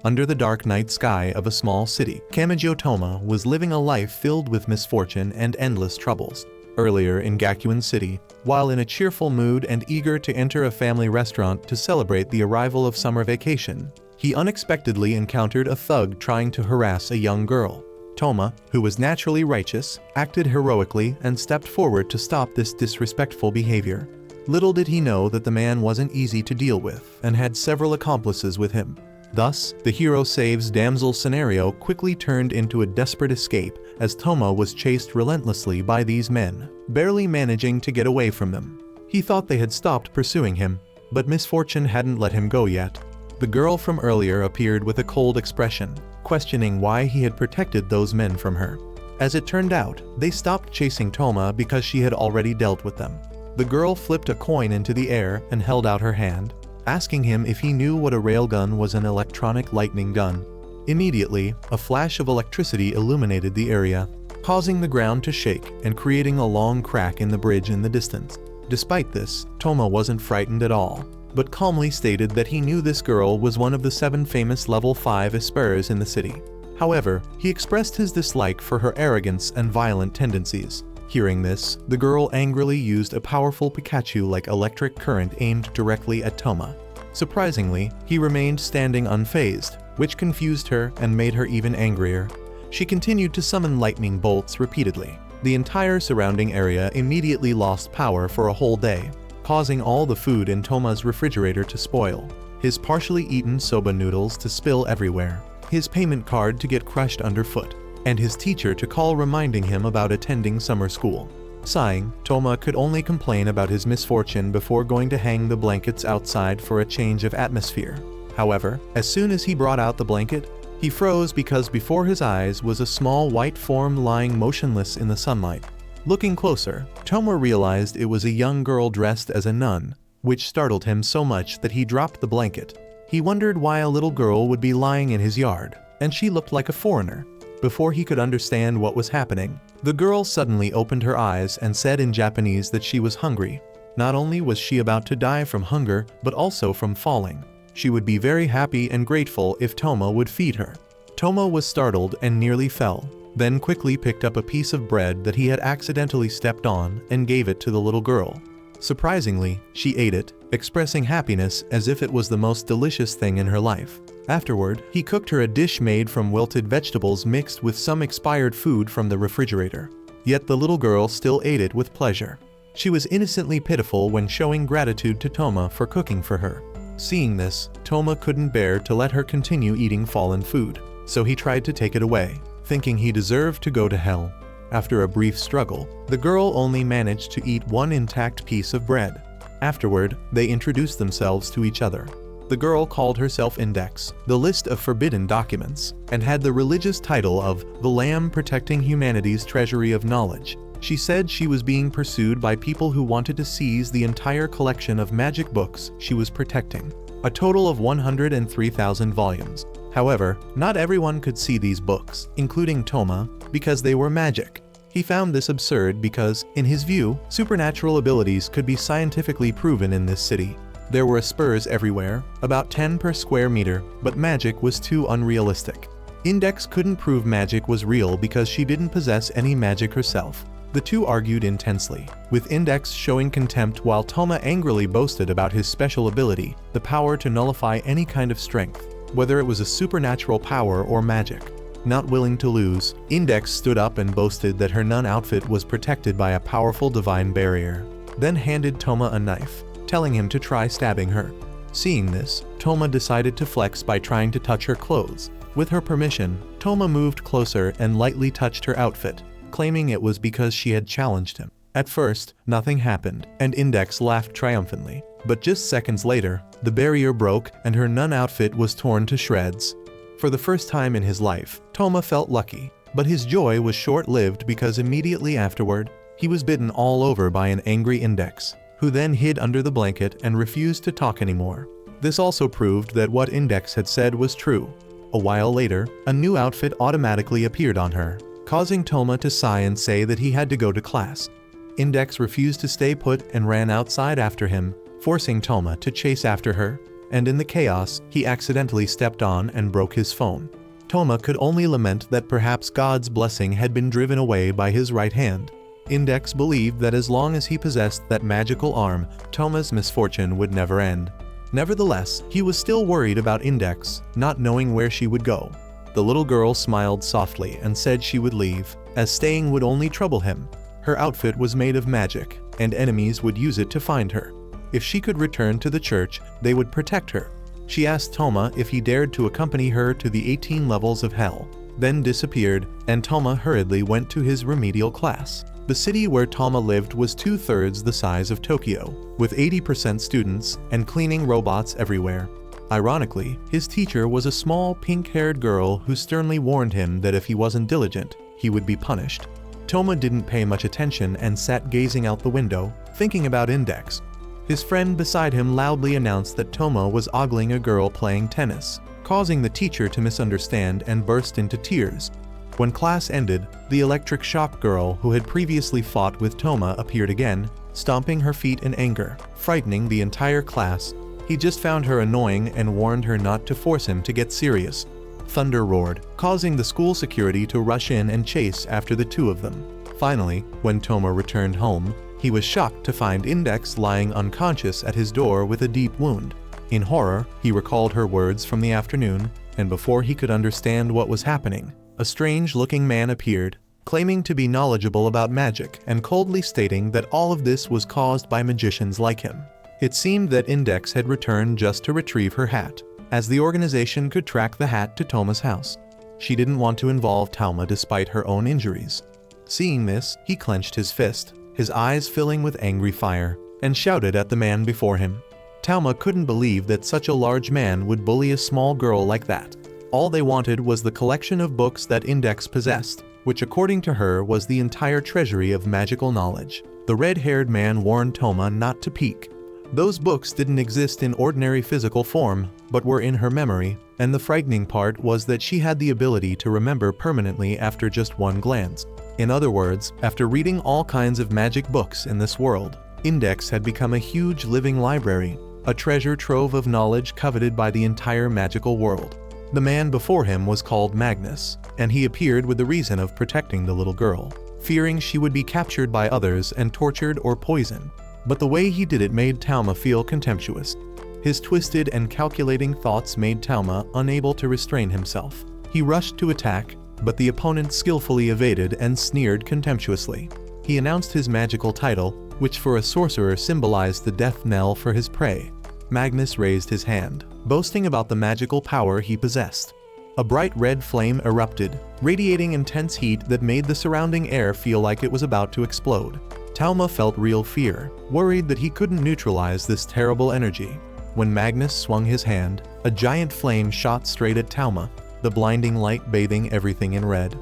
Under the dark night sky of a small city, Kamijo Toma was living a life filled with misfortune and endless troubles. Earlier in Gakuen City, while in a cheerful mood and eager to enter a family restaurant to celebrate the arrival of summer vacation, he unexpectedly encountered a thug trying to harass a young girl. Toma, who was naturally righteous, acted heroically and stepped forward to stop this disrespectful behavior. Little did he know that the man wasn't easy to deal with and had several accomplices with him. Thus, the hero saves damsel scenario quickly turned into a desperate escape as Toma was chased relentlessly by these men, barely managing to get away from them. He thought they had stopped pursuing him, but misfortune hadn't let him go yet. The girl from earlier appeared with a cold expression, questioning why he had protected those men from her. As it turned out, they stopped chasing Toma because she had already dealt with them. The girl flipped a coin into the air and held out her hand, asking him if he knew what a railgun was. An electronic lightning gun. Immediately, a flash of electricity illuminated the area, causing the ground to shake and creating a long crack in the bridge in the distance. Despite this, Toma wasn't frightened at all, but calmly stated that he knew this girl was one of the 7 famous level 5 espers in the city. However, he expressed his dislike for her arrogance and violent tendencies. Hearing this, the girl angrily used a powerful Pikachu-like electric current aimed directly at Toma. Surprisingly, he remained standing unfazed, which confused her and made her even angrier. She continued to summon lightning bolts repeatedly. The entire surrounding area immediately lost power for a whole day, causing all the food in Toma's refrigerator to spoil, his partially eaten soba noodles to spill everywhere, his payment card to get crushed underfoot, and his teacher to call reminding him about attending summer school. Sighing, Toma could only complain about his misfortune before going to hang the blankets outside for a change of atmosphere. However, as soon as he brought out the blanket, he froze because before his eyes was a small white form lying motionless in the sunlight. Looking closer, Toma realized it was a young girl dressed as a nun, which startled him so much that he dropped the blanket. He wondered why a little girl would be lying in his yard, and she looked like a foreigner. Before he could understand what was happening, the girl suddenly opened her eyes and said in Japanese that she was hungry. Not only was she about to die from hunger, but also from falling. She would be very happy and grateful if Toma would feed her. Toma was startled and nearly fell, then quickly picked up a piece of bread that he had accidentally stepped on and gave it to the little girl. Surprisingly, she ate it, expressing happiness as if it was the most delicious thing in her life. Afterward, he cooked her a dish made from wilted vegetables mixed with some expired food from the refrigerator. Yet the little girl still ate it with pleasure. She was innocently pitiful when showing gratitude to Toma for cooking for her. Seeing this, Toma couldn't bear to let her continue eating fallen food, so he tried to take it away, thinking he deserved to go to hell. After a brief struggle, the girl only managed to eat one intact piece of bread. Afterward, they introduced themselves to each other. The girl called herself Index, the list of forbidden documents, and had the religious title of the Lamb protecting humanity's treasury of knowledge. She said she was being pursued by people who wanted to seize the entire collection of magic books she was protecting, a total of 103,000 volumes. However, not everyone could see these books, including Toma, because they were magic. He found this absurd because, in his view, supernatural abilities could be scientifically proven in this city. There were spurs everywhere, about 10 per square meter, but magic was too unrealistic. Index couldn't prove magic was real because she didn't possess any magic herself. The two argued intensely, with Index showing contempt while Toma angrily boasted about his special ability, the power to nullify any kind of strength, whether it was a supernatural power or magic. Not willing to lose, Index stood up and boasted that her nun outfit was protected by a powerful divine barrier, then handed Toma a knife, telling him to try stabbing her. Seeing this, Toma decided to flex by trying to touch her clothes. With her permission, Toma moved closer and lightly touched her outfit, claiming it was because she had challenged him. At first, nothing happened, and Index laughed triumphantly. But just seconds later, the barrier broke and her nun outfit was torn to shreds. For the first time in his life, Toma felt lucky, but his joy was short-lived because immediately afterward, he was bitten all over by an angry Index, who then hid under the blanket and refused to talk anymore. This also proved that what Index had said was true. A while later, a new outfit automatically appeared on her, causing Toma to sigh and say that he had to go to class. Index refused to stay put and ran outside after him, forcing Toma to chase after her. and in the chaos, he accidentally stepped on and broke his phone. Toma could only lament that perhaps God's blessing had been driven away by his right hand. Index believed that as long as he possessed that magical arm, Toma's misfortune would never end. Nevertheless, he was still worried about Index, not knowing where she would go. The little girl smiled softly and said she would leave, as staying would only trouble him. Her outfit was made of magic, and enemies would use it to find her. If she could return to the church, they would protect her. She asked Toma if he dared to accompany her to the 18 levels of hell, then disappeared, and Toma hurriedly went to his remedial class. The city where Toma lived was 2/3 the size of Tokyo, with 80% students and cleaning robots everywhere. Ironically, his teacher was a small pink-haired girl who sternly warned him that if he wasn't diligent, he would be punished. Toma didn't pay much attention and sat gazing out the window, thinking about Index. His friend beside him loudly announced that Toma was ogling a girl playing tennis, causing the teacher to misunderstand and burst into tears. When class ended, the electric shock girl who had previously fought with Toma appeared again, stomping her feet in anger, frightening the entire class. He just found her annoying and warned her not to force him to get serious. Thunder roared, causing the school security to rush in and chase after the two of them. Finally, when Toma returned home, he was shocked to find Index lying unconscious at his door with a deep wound. In horror, he recalled her words from the afternoon, and before he could understand what was happening, a strange-looking man appeared, claiming to be knowledgeable about magic and coldly stating that all of this was caused by magicians like him. It seemed that Index had returned just to retrieve her hat, as the organization could track the hat to Toma's house. She didn't want to involve Toma despite her own injuries. Seeing this, he clenched his fist, his eyes filling with angry fire, and shouted at the man before him. Toma couldn't believe that such a large man would bully a small girl like that. All they wanted was the collection of books that Index possessed, which according to her was the entire treasury of magical knowledge. The red-haired man warned Toma not to peek. Those books didn't exist in ordinary physical form, but were in her memory, and the frightening part was that she had the ability to remember permanently after just one glance. In other words, after reading all kinds of magic books in this world, Index had become a huge living library, a treasure trove of knowledge coveted by the entire magical world. The man before him was called Magnus, and he appeared with the reason of protecting the little girl, fearing she would be captured by others and tortured or poisoned. But the way he did it made Toma feel contemptuous. His twisted and calculating thoughts made Toma unable to restrain himself. He rushed to attack, but the opponent skillfully evaded and sneered contemptuously. He announced his magical title, which for a sorcerer symbolized the death knell for his prey. Magnus raised his hand, boasting about the magical power he possessed. A bright red flame erupted, radiating intense heat that made the surrounding air feel like it was about to explode. Toma felt real fear, worried that he couldn't neutralize this terrible energy. When Magnus swung his hand, a giant flame shot straight at Toma, the blinding light bathing everything in red.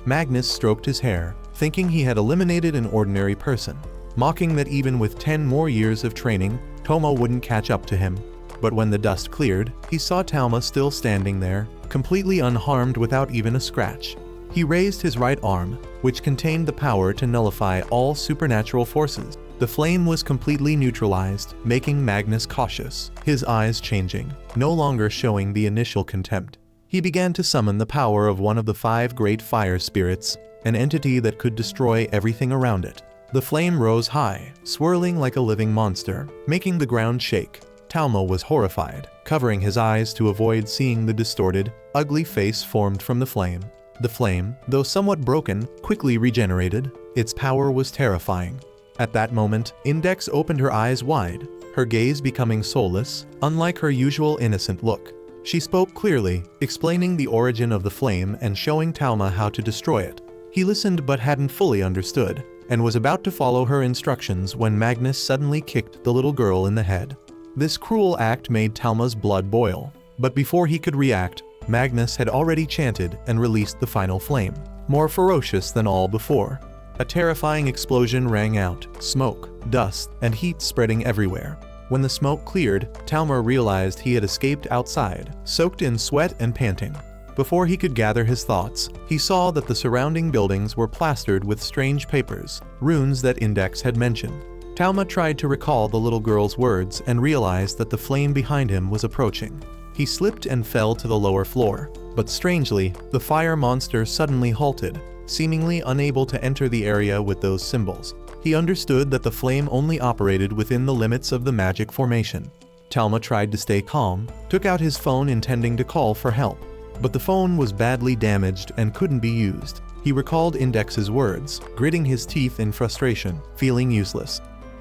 Magnus stroked his hair, thinking he had eliminated an ordinary person, mocking that even with 10 more years of training, Toma wouldn't catch up to him. But when the dust cleared, he saw Toma still standing there, completely unharmed without even a scratch. He raised his right arm, which contained the power to nullify all supernatural forces. The flame was completely neutralized, making Magnus cautious, his eyes changing, no longer showing the initial contempt. He began to summon the power of one of the 5 great fire spirits, an entity that could destroy everything around it. The flame rose high, swirling like a living monster, making the ground shake. Toma was horrified, covering his eyes to avoid seeing the distorted, ugly face formed from the flame. The flame, though somewhat broken, quickly regenerated. Its power was terrifying. At that moment, Index opened her eyes wide, her gaze becoming soulless, unlike her usual innocent look. She spoke clearly, explaining the origin of the flame and showing Toma how to destroy it. He listened but hadn't fully understood, and was about to follow her instructions when Magnus suddenly kicked the little girl in the head. This cruel act made Toma's blood boil, but before he could react, Magnus had already chanted and released the final flame, more ferocious than all before. A terrifying explosion rang out, smoke, dust, and heat spreading everywhere. When the smoke cleared, Toma realized he had escaped outside, soaked in sweat and panting. Before he could gather his thoughts, he saw that the surrounding buildings were plastered with strange papers, runes that Index had mentioned. Talma tried to recall the little girl's words and realized that the flame behind him was approaching. He slipped and fell to the lower floor, but strangely, the fire monster suddenly halted, seemingly unable to enter the area with those symbols. He understood that the flame only operated within the limits of the magic formation. Talma tried to stay calm, took out his phone intending to call for help, but the phone was badly damaged and couldn't be used. He recalled Index's words, gritting his teeth in frustration, feeling useless.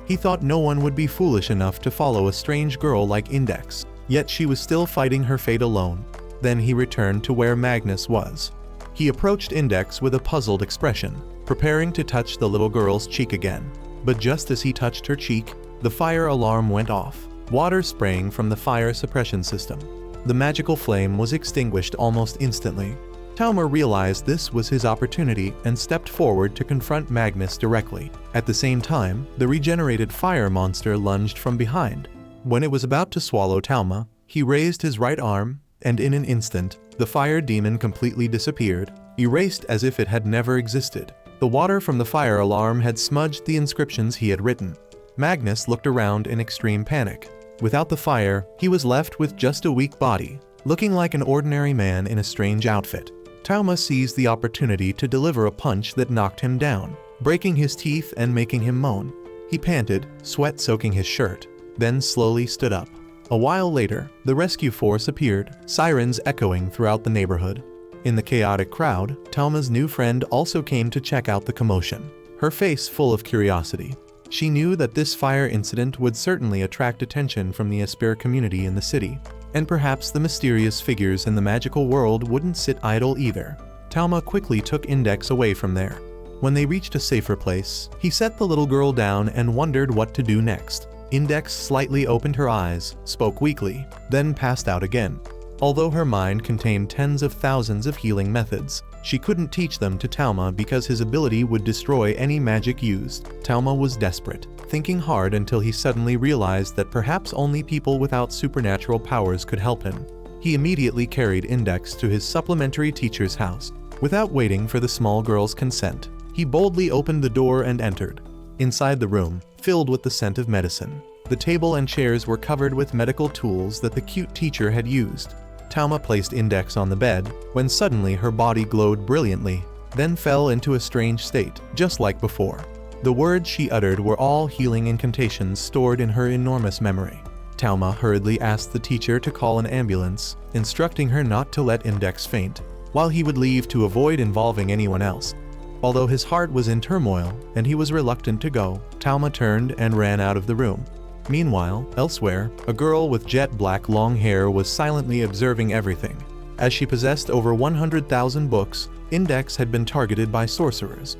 He thought no one would be foolish enough to follow a strange girl like Index, yet she was still fighting her fate alone. Then he returned to where Magnus was. He approached Index with a puzzled expression, preparing to touch the little girl's cheek again. But just as he touched her cheek, the fire alarm went off, water spraying from the fire suppression system. The magical flame was extinguished almost instantly. Talma realized this was his opportunity and stepped forward to confront Magnus directly. At the same time, the regenerated fire monster lunged from behind. When it was about to swallow Talma, he raised his right arm, and in an instant, the fire demon completely disappeared, erased as if it had never existed. The water from the fire alarm had smudged the inscriptions he had written. Magnus looked around in extreme panic. Without the fire, he was left with just a weak body, looking like an ordinary man in a strange outfit. Talma seized the opportunity to deliver a punch that knocked him down, breaking his teeth and making him moan. He panted, sweat soaking his shirt, then slowly stood up. A while later, the rescue force appeared, sirens echoing throughout the neighborhood. In the chaotic crowd, Talma's new friend also came to check out the commotion, her face full of curiosity. She knew that this fire incident would certainly attract attention from the Aspire community in the city, and perhaps the mysterious figures in the magical world wouldn't sit idle either. Talma quickly took Index away from there. When they reached a safer place, he set the little girl down and wondered what to do next. Index slightly opened her eyes, spoke weakly, then passed out again. Although her mind contained tens of thousands of healing methods, she couldn't teach them to Talma because his ability would destroy any magic used. Talma was desperate, thinking hard until he suddenly realized that perhaps only people without supernatural powers could help him. He immediately carried Index to his supplementary teacher's house. Without waiting for the small girl's consent, he boldly opened the door and entered. Inside the room, filled with the scent of medicine, the table and chairs were covered with medical tools that the cute teacher had used. Talma placed Index on the bed, when suddenly her body glowed brilliantly, then fell into a strange state, just like before. The words she uttered were all healing incantations stored in her enormous memory. Talma hurriedly asked the teacher to call an ambulance, instructing her not to let Index faint, while he would leave to avoid involving anyone else. Although his heart was in turmoil and he was reluctant to go, Talma turned and ran out of the room. Meanwhile, elsewhere, a girl with jet black long hair was silently observing everything. As she possessed over 100,000 books, Index had been targeted by sorcerers.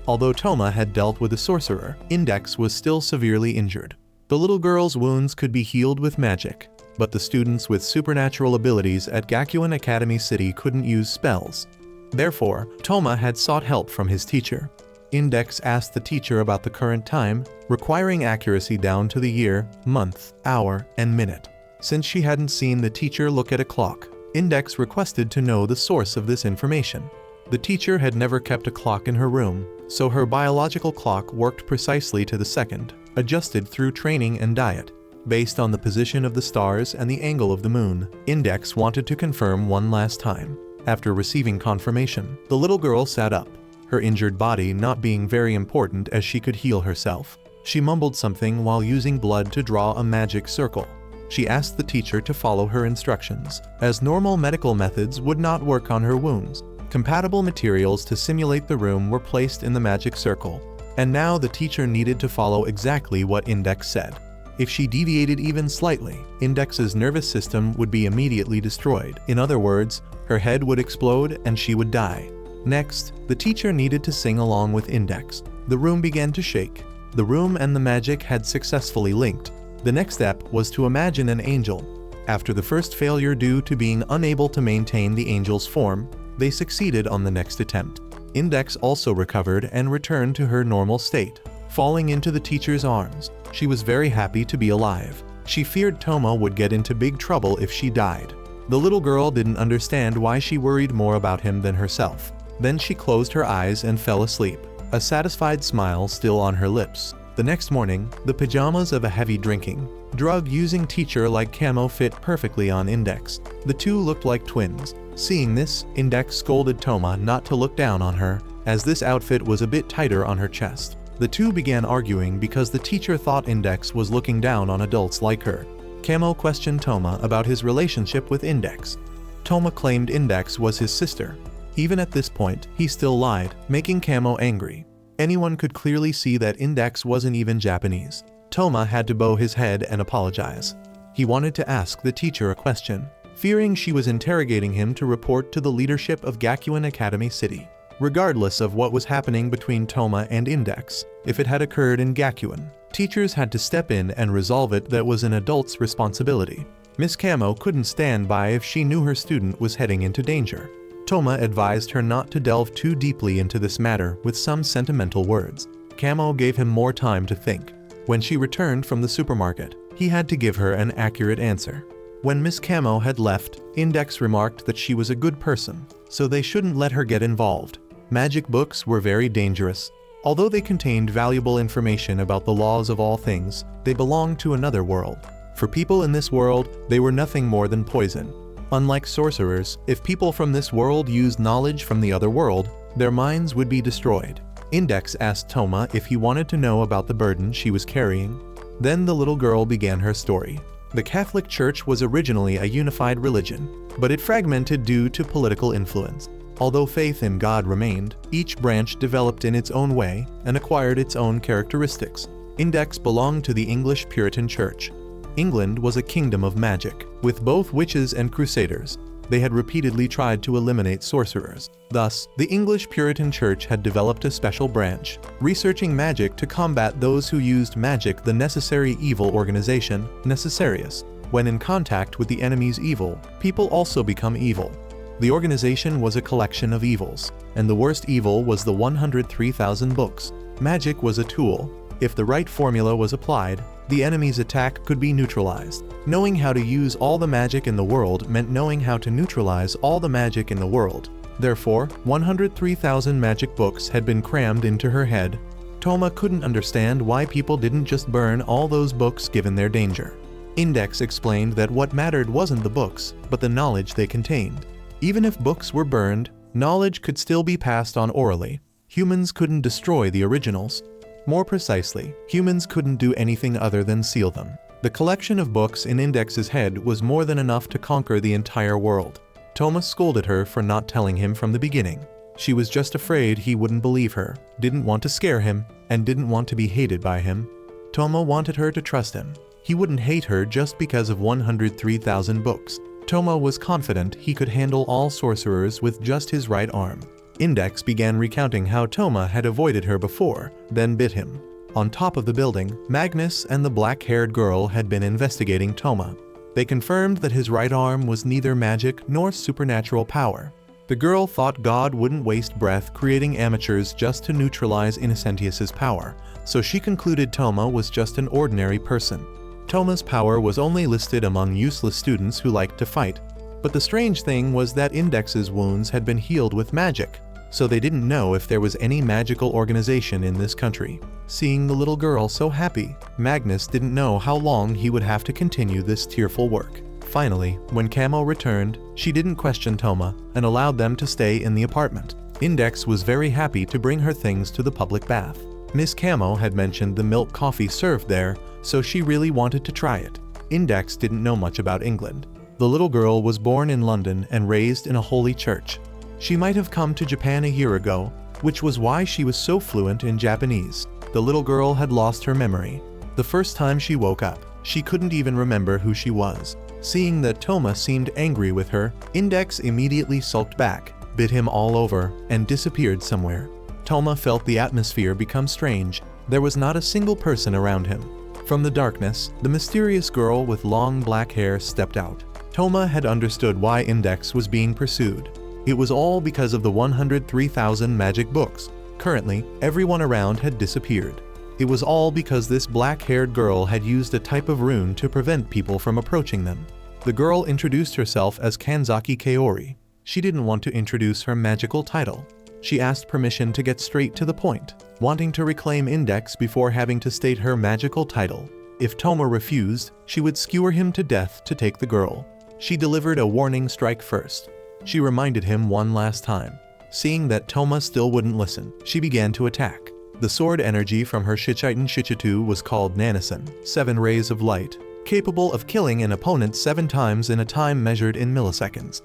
Although Talma had dealt with a sorcerer, Index was still severely injured. The little girl's wounds could be healed with magic, but the students with supernatural abilities at Gakuen Academy City couldn't use spells. Therefore, Talma had sought help from his teacher. Index asked the teacher about the current time, requiring accuracy down to the year, month, hour, and minute. Since she hadn't seen the teacher look at a clock, Index requested to know the source of this information. The teacher had never kept a clock in her room, so her biological clock worked precisely to the second, adjusted through training and diet. Based on the position of the stars and the angle of the moon, Index wanted to confirm one last time. After receiving confirmation, the little girl sat up, her injured body not being very important as she could heal herself. She mumbled something while using blood to draw a magic circle. She asked the teacher to follow her instructions, as normal medical methods would not work on her wounds. Compatible materials to simulate the room were placed in the magic circle, and now the teacher needed to follow exactly what Index said. If she deviated even slightly, Index's nervous system would be immediately destroyed. In other words, her head would explode and she would die. Next, the teacher needed to sing along with Index. The room began to shake. The room and the magic had successfully linked. The next step was to imagine an angel. After the first failure due to being unable to maintain the angel's form, they succeeded on the next attempt. Index also recovered and returned to her normal state, falling into the teacher's arms. She was very happy to be alive. She feared Talma would get into big trouble if she died. The little girl didn't understand why she worried more about him than herself. Then she closed her eyes and fell asleep, a satisfied smile still on her lips. The next morning, the pajamas of a heavy drinking, drug-using teacher like Camo fit perfectly on Index. The two looked like twins. Seeing this, Index scolded Toma not to look down on her, as this outfit was a bit tighter on her chest. The two began arguing because the teacher thought Index was looking down on adults like her. Camo questioned Toma about his relationship with Index. Toma claimed Index was his sister. Even at this point, he still lied, making Camo angry. Anyone could clearly see that Index wasn't even Japanese. Toma had to bow his head and apologize. He wanted to ask the teacher a question, fearing she was interrogating him to report to the leadership of Gakuen Academy City. Regardless of what was happening between Toma and Index, if it had occurred in Gakuen, teachers had to step in and resolve it. That was an adult's responsibility. Miss Camo couldn't stand by if she knew her student was heading into danger. Toma advised her not to delve too deeply into this matter with some sentimental words. Camo gave him more time to think. When she returned from the supermarket, he had to give her an accurate answer. When Miss Camo had left, Index remarked that she was a good person, so they shouldn't let her get involved. Magic books were very dangerous. Although they contained valuable information about the laws of all things, they belonged to another world. For people in this world, they were nothing more than poison. Unlike sorcerers, if people from this world used knowledge from the other world, their minds would be destroyed. Index asked Toma if he wanted to know about the burden she was carrying. Then the little girl began her story. The Catholic Church was originally a unified religion, but it fragmented due to political influence. Although faith in God remained, each branch developed in its own way and acquired its own characteristics. Index belonged to the English Puritan Church. England was a kingdom of magic, with both witches and crusaders. They had repeatedly tried to eliminate sorcerers. Thus, the English Puritan Church had developed a special branch, researching magic to combat those who used magic. The necessary evil organization, Necessarius. When in contact with the enemy's evil, people also become evil. The organization was a collection of evils, and the worst evil was the 103,000 books. Magic was a tool. If the right formula was applied, the enemy's attack could be neutralized. Knowing how to use all the magic in the world meant knowing how to neutralize all the magic in the world. Therefore, 103,000 magic books had been crammed into her head. Toma couldn't understand why people didn't just burn all those books given their danger. Index explained that what mattered wasn't the books, but the knowledge they contained. Even if books were burned, knowledge could still be passed on orally. Humans couldn't destroy the originals. More precisely, humans couldn't do anything other than seal them. The collection of books in Index's head was more than enough to conquer the entire world. Toma scolded her for not telling him from the beginning. She was just afraid he wouldn't believe her, didn't want to scare him, and didn't want to be hated by him. Toma wanted her to trust him. He wouldn't hate her just because of 103,000 books. Toma was confident he could handle all sorcerers with just his right arm. Index began recounting how Toma had avoided her before, then bit him. On top of the building, Magnus and the black-haired girl had been investigating Toma. They confirmed that his right arm was neither magic nor supernatural power. The girl thought God wouldn't waste breath creating amateurs just to neutralize Innocentius's power, so she concluded Toma was just an ordinary person. Toma's power was only listed among useless students who liked to fight. But the strange thing was that Index's wounds had been healed with magic, so they didn't know if there was any magical organization in this country. Seeing the little girl so happy, Magnus didn't know how long he would have to continue this tearful work. Finally, when Camo returned, she didn't question Toma and allowed them to stay in the apartment. Index was very happy to bring her things to the public bath. Miss Camo had mentioned the milk coffee served there, so she really wanted to try it. Index didn't know much about England. The little girl was born in London and raised in a holy church. She might have come to Japan a year ago, which was why she was so fluent in Japanese. The little girl had lost her memory. The first time she woke up, she couldn't even remember who she was. Seeing that Toma seemed angry with her, Index immediately sulked back, bit him all over, and disappeared somewhere. Toma felt the atmosphere become strange. There was not a single person around him. From the darkness, the mysterious girl with long black hair stepped out. Toma had understood why Index was being pursued. It was all because of the 103,000 magic books. Currently, everyone around had disappeared. It was all because this black-haired girl had used a type of rune to prevent people from approaching them. The girl introduced herself as Kanzaki Kaori. She didn't want to introduce her magical title. She asked permission to get straight to the point, wanting to reclaim Index before having to state her magical title. If Toma refused, she would skewer him to death to take the girl. She delivered a warning strike first. She reminded him one last time. Seeing that Toma still wouldn't listen, she began to attack. The sword energy from her Shichitan Shichitu was called Nanasan, 7 rays of light, capable of killing an opponent 7 times in a time measured in milliseconds.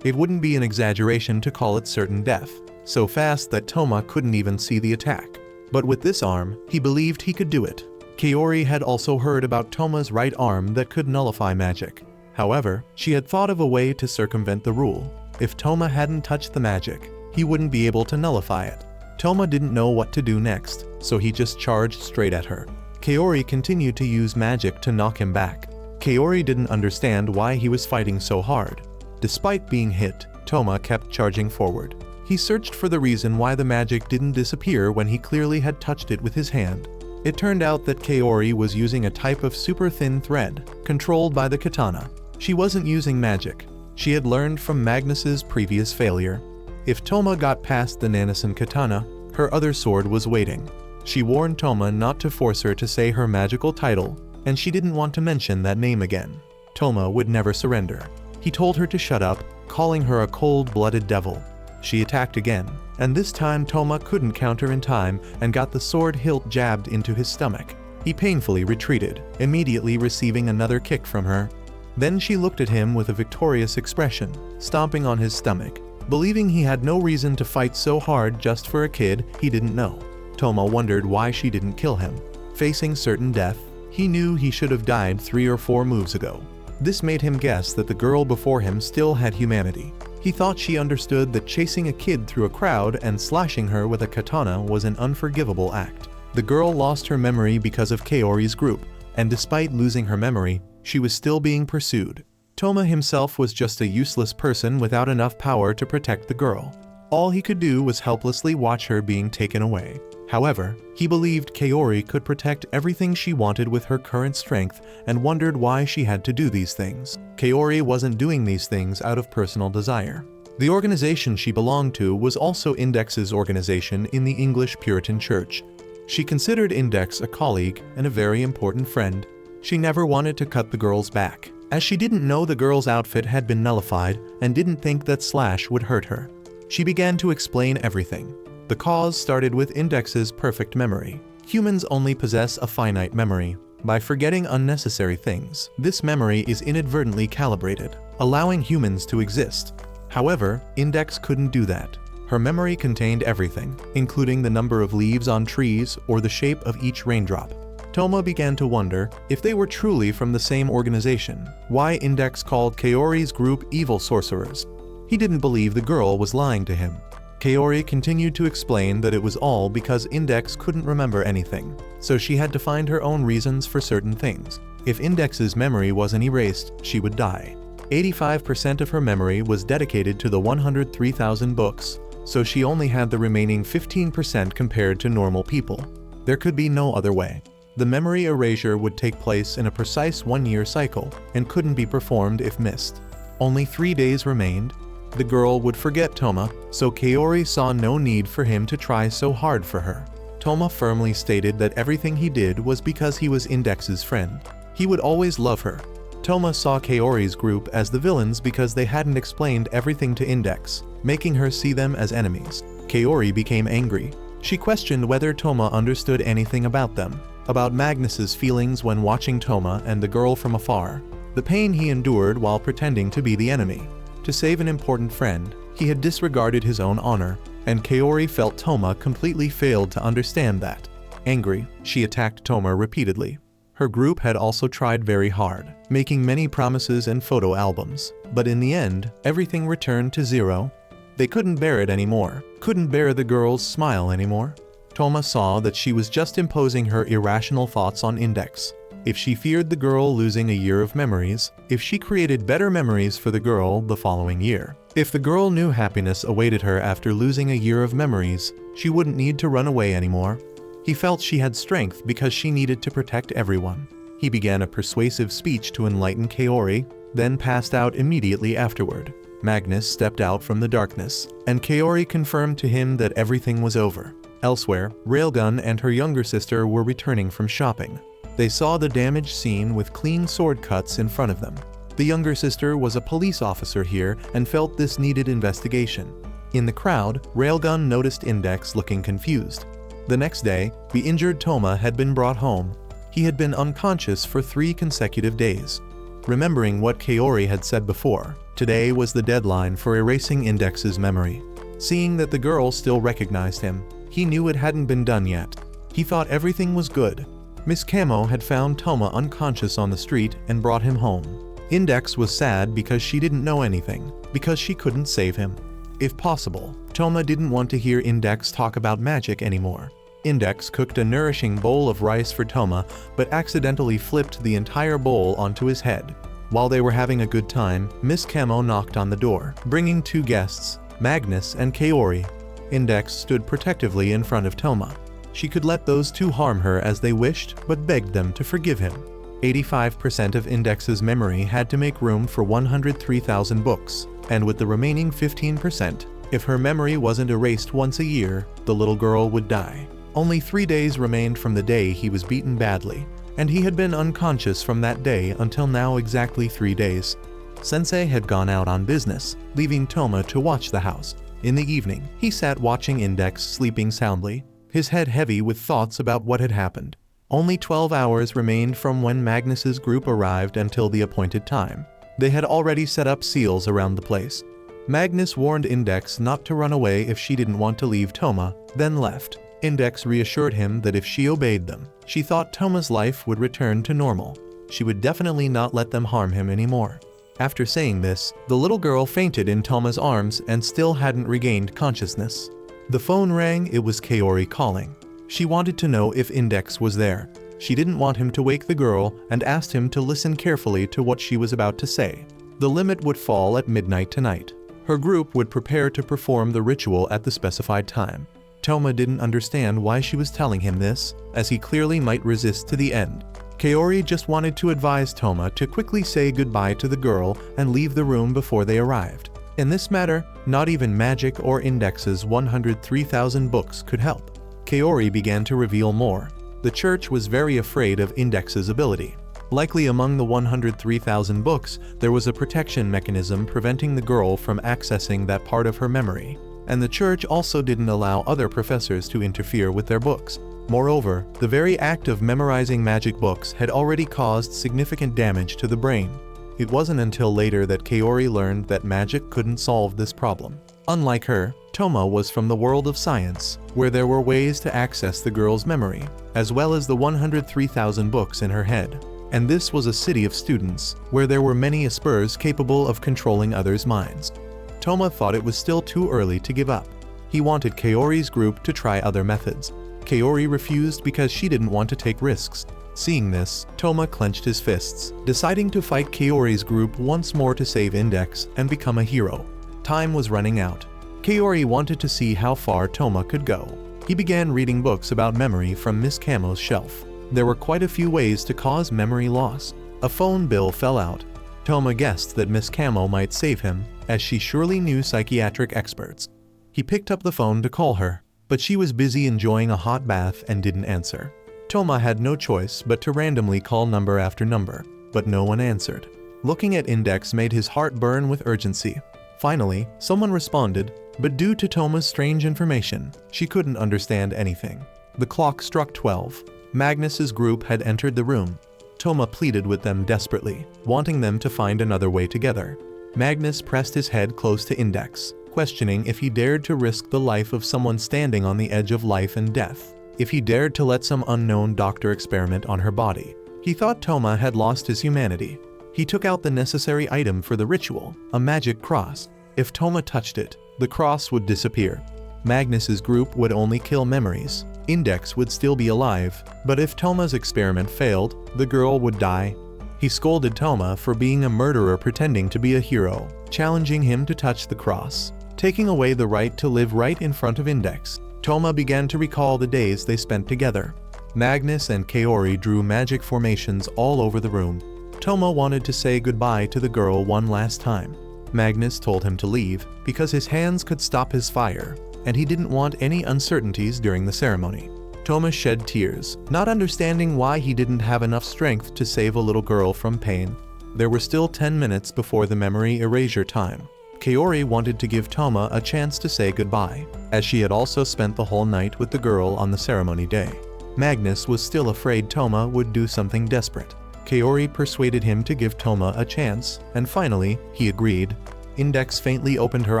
It wouldn't be an exaggeration to call it certain death, so fast that Toma couldn't even see the attack. But with this arm, he believed he could do it. Kaori had also heard about Toma's right arm that could nullify magic. However, she had thought of a way to circumvent the rule. If Toma hadn't touched the magic, he wouldn't be able to nullify it. Toma didn't know what to do next, so he just charged straight at her. Kaori continued to use magic to knock him back. Kaori didn't understand why he was fighting so hard. Despite being hit, Toma kept charging forward. He searched for the reason why the magic didn't disappear when he clearly had touched it with his hand. It turned out that Kaori was using a type of super thin thread, controlled by the katana. She wasn't using magic. She had learned from Magnus's previous failure. If Toma got past the Nanasan katana, her other sword was waiting. She warned Toma not to force her to say her magical title, and she didn't want to mention that name again. Toma would never surrender. He told her to shut up, calling her a cold-blooded devil. She attacked again, and this time Toma couldn't counter in time and got the sword hilt jabbed into his stomach. He painfully retreated, immediately receiving another kick from her. Then she looked at him with a victorious expression, stomping on his stomach, believing he had no reason to fight so hard just for a kid he didn't know. Toma wondered why she didn't kill him. Facing certain death, he knew he should have died 3 or 4 moves ago. This made him guess that the girl before him still had humanity. He thought she understood that chasing a kid through a crowd and slashing her with a katana was an unforgivable act. The girl lost her memory because of Kaori's group, and despite losing her memory, she was still being pursued. Toma himself was just a useless person without enough power to protect the girl. All he could do was helplessly watch her being taken away. However, he believed Kaori could protect everything she wanted with her current strength and wondered why she had to do these things. Kaori wasn't doing these things out of personal desire. The organization she belonged to was also Index's organization in the English Puritan Church. She considered Index a colleague and a very important friend. She never wanted to cut the girl's back, as she didn't know the girl's outfit had been nullified and didn't think that slash would hurt her. She began to explain everything. The cause started with Index's perfect memory. Humans only possess a finite memory. By forgetting unnecessary things, this memory is inadvertently calibrated, allowing humans to exist. However, Index couldn't do that. Her memory contained everything, including the number of leaves on trees or the shape of each raindrop. Toma began to wonder if they were truly from the same organization, why Index called Kaori's group evil sorcerers. He didn't believe the girl was lying to him. Kaori continued to explain that it was all because Index couldn't remember anything, so she had to find her own reasons for certain things. If Index's memory wasn't erased, she would die. 85% of her memory was dedicated to the 103,000 books, so she only had the remaining 15% compared to normal people. There could be no other way. The memory erasure would take place in a precise 1-year cycle and couldn't be performed if missed. Only 3 days remained. The girl would forget Toma, so Kaori saw no need for him to try so hard for her. Toma firmly stated that everything he did was because he was Index's friend. He would always love her. Toma saw Kaori's group as the villains because they hadn't explained everything to Index, making her see them as enemies. Kaori became angry. She questioned whether Toma understood anything about them, about Magnus's feelings when watching Toma and the girl from afar, the pain he endured while pretending to be the enemy. To save an important friend, he had disregarded his own honor, and Kaori felt Toma completely failed to understand that. Angry, she attacked Toma repeatedly. Her group had also tried very hard, making many promises and photo albums, but in the end, everything returned to zero. They couldn't bear it anymore, couldn't bear the girl's smile anymore. Toma saw that she was just imposing her irrational thoughts on Index. If she feared the girl losing a year of memories, if she created better memories for the girl the following year, if the girl knew happiness awaited her after losing a year of memories, she wouldn't need to run away anymore. He felt she had strength because she needed to protect everyone. He began a persuasive speech to enlighten Kaori, then passed out immediately afterward. Magnus stepped out from the darkness, and Kaori confirmed to him that everything was over. Elsewhere, Railgun and her younger sister were returning from shopping. They saw the damaged scene with clean sword cuts in front of them. The younger sister was a police officer here and felt this needed investigation. In the crowd, Railgun noticed Index looking confused. The next day, the injured Toma had been brought home. He had been unconscious for 3 consecutive days. Remembering what Kaori had said before, today was the deadline for erasing Index's memory. Seeing that the girl still recognized him, he knew it hadn't been done yet. He thought everything was good. Miss Camo had found Toma unconscious on the street and brought him home. Index was sad because she didn't know anything, because she couldn't save him. If possible, Toma didn't want to hear Index talk about magic anymore. Index cooked a nourishing bowl of rice for Toma, but accidentally flipped the entire bowl onto his head. While they were having a good time, Miss Camo knocked on the door, bringing 2 guests, Magnus and Kaori. Index stood protectively in front of Toma. She could let those 2 harm her as they wished, but begged them to forgive him. 85% of Index's memory had to make room for 103,000 books, and with the remaining 15%, if her memory wasn't erased once a year, the little girl would die. Only 3 days remained from the day he was beaten badly, and he had been unconscious from that day until now, exactly 3 days. Sensei had gone out on business, leaving Toma to watch the house. In the evening, he sat watching Index sleeping soundly, his head heavy with thoughts about what had happened. Only 12 hours remained from when Magnus's group arrived until the appointed time. They had already set up seals around the place. Magnus warned Index not to run away if she didn't want to leave Toma, then left. Index reassured him that if she obeyed them, she thought Toma's life would return to normal. She would definitely not let them harm him anymore. After saying this, the little girl fainted in Toma's arms and still hadn't regained consciousness. The phone rang. It was Kaori calling. She wanted to know if Index was there. She didn't want him to wake the girl and asked him to listen carefully to what she was about to say. The limit would fall at midnight tonight. Her group would prepare to perform the ritual at the specified time. Toma didn't understand why she was telling him this, as he clearly might resist to the end. Kaori just wanted to advise Toma to quickly say goodbye to the girl and leave the room before they arrived. In this matter, not even magic or Index's 103,000 books could help. Kaori began to reveal more. The church was very afraid of Index's ability. Likely among the 103,000 books, there was a protection mechanism preventing the girl from accessing that part of her memory. And the church also didn't allow other professors to interfere with their books. Moreover, the very act of memorizing magic books had already caused significant damage to the brain. It wasn't until later that Kaori learned that magic couldn't solve this problem. Unlike her, Toma was from the world of science, where there were ways to access the girl's memory, as well as the 103,000 books in her head. And this was a city of students, where there were many Espers capable of controlling others' minds. Toma thought it was still too early to give up. He wanted Kaori's group to try other methods. Kaori refused because she didn't want to take risks. Seeing this, Toma clenched his fists, deciding to fight Kaori's group once more to save Index and become a hero. Time was running out. Kaori wanted to see how far Toma could go. He began reading books about memory from Miss Camo's shelf. There were quite a few ways to cause memory loss. A phone bill fell out. Toma guessed that Miss Camo might save him, as she surely knew psychiatric experts. He picked up the phone to call her, but she was busy enjoying a hot bath and didn't answer. Toma had no choice but to randomly call number after number, but no one answered. Looking at Index made his heart burn with urgency. Finally, someone responded, but due to Toma's strange information, she couldn't understand anything. The clock struck 12. Magnus's group had entered the room. Toma pleaded with them desperately, wanting them to find another way together. Magnus pressed his head close to Index, questioning if he dared to risk the life of someone standing on the edge of life and death, if he dared to let some unknown doctor experiment on her body. He thought Toma had lost his humanity. He took out the necessary item for the ritual, a magic cross. If Toma touched it, the cross would disappear. Magnus's group would only kill memories. Index would still be alive, but if Toma's experiment failed, the girl would die. He scolded Toma for being a murderer pretending to be a hero, challenging him to touch the cross, taking away the right to live right in front of Index. Toma began to recall the days they spent together. Magnus and Kaori drew magic formations all over the room. Toma wanted to say goodbye to the girl one last time. Magnus told him to leave because his hands could stop his fire, and he didn't want any uncertainties during the ceremony. Toma shed tears, not understanding why he didn't have enough strength to save a little girl from pain. There were still 10 minutes before the memory erasure time. Kaori wanted to give Toma a chance to say goodbye, as she had also spent the whole night with the girl on the ceremony day. Magnus was still afraid Toma would do something desperate. Kaori persuaded him to give Toma a chance, and finally, he agreed. Index faintly opened her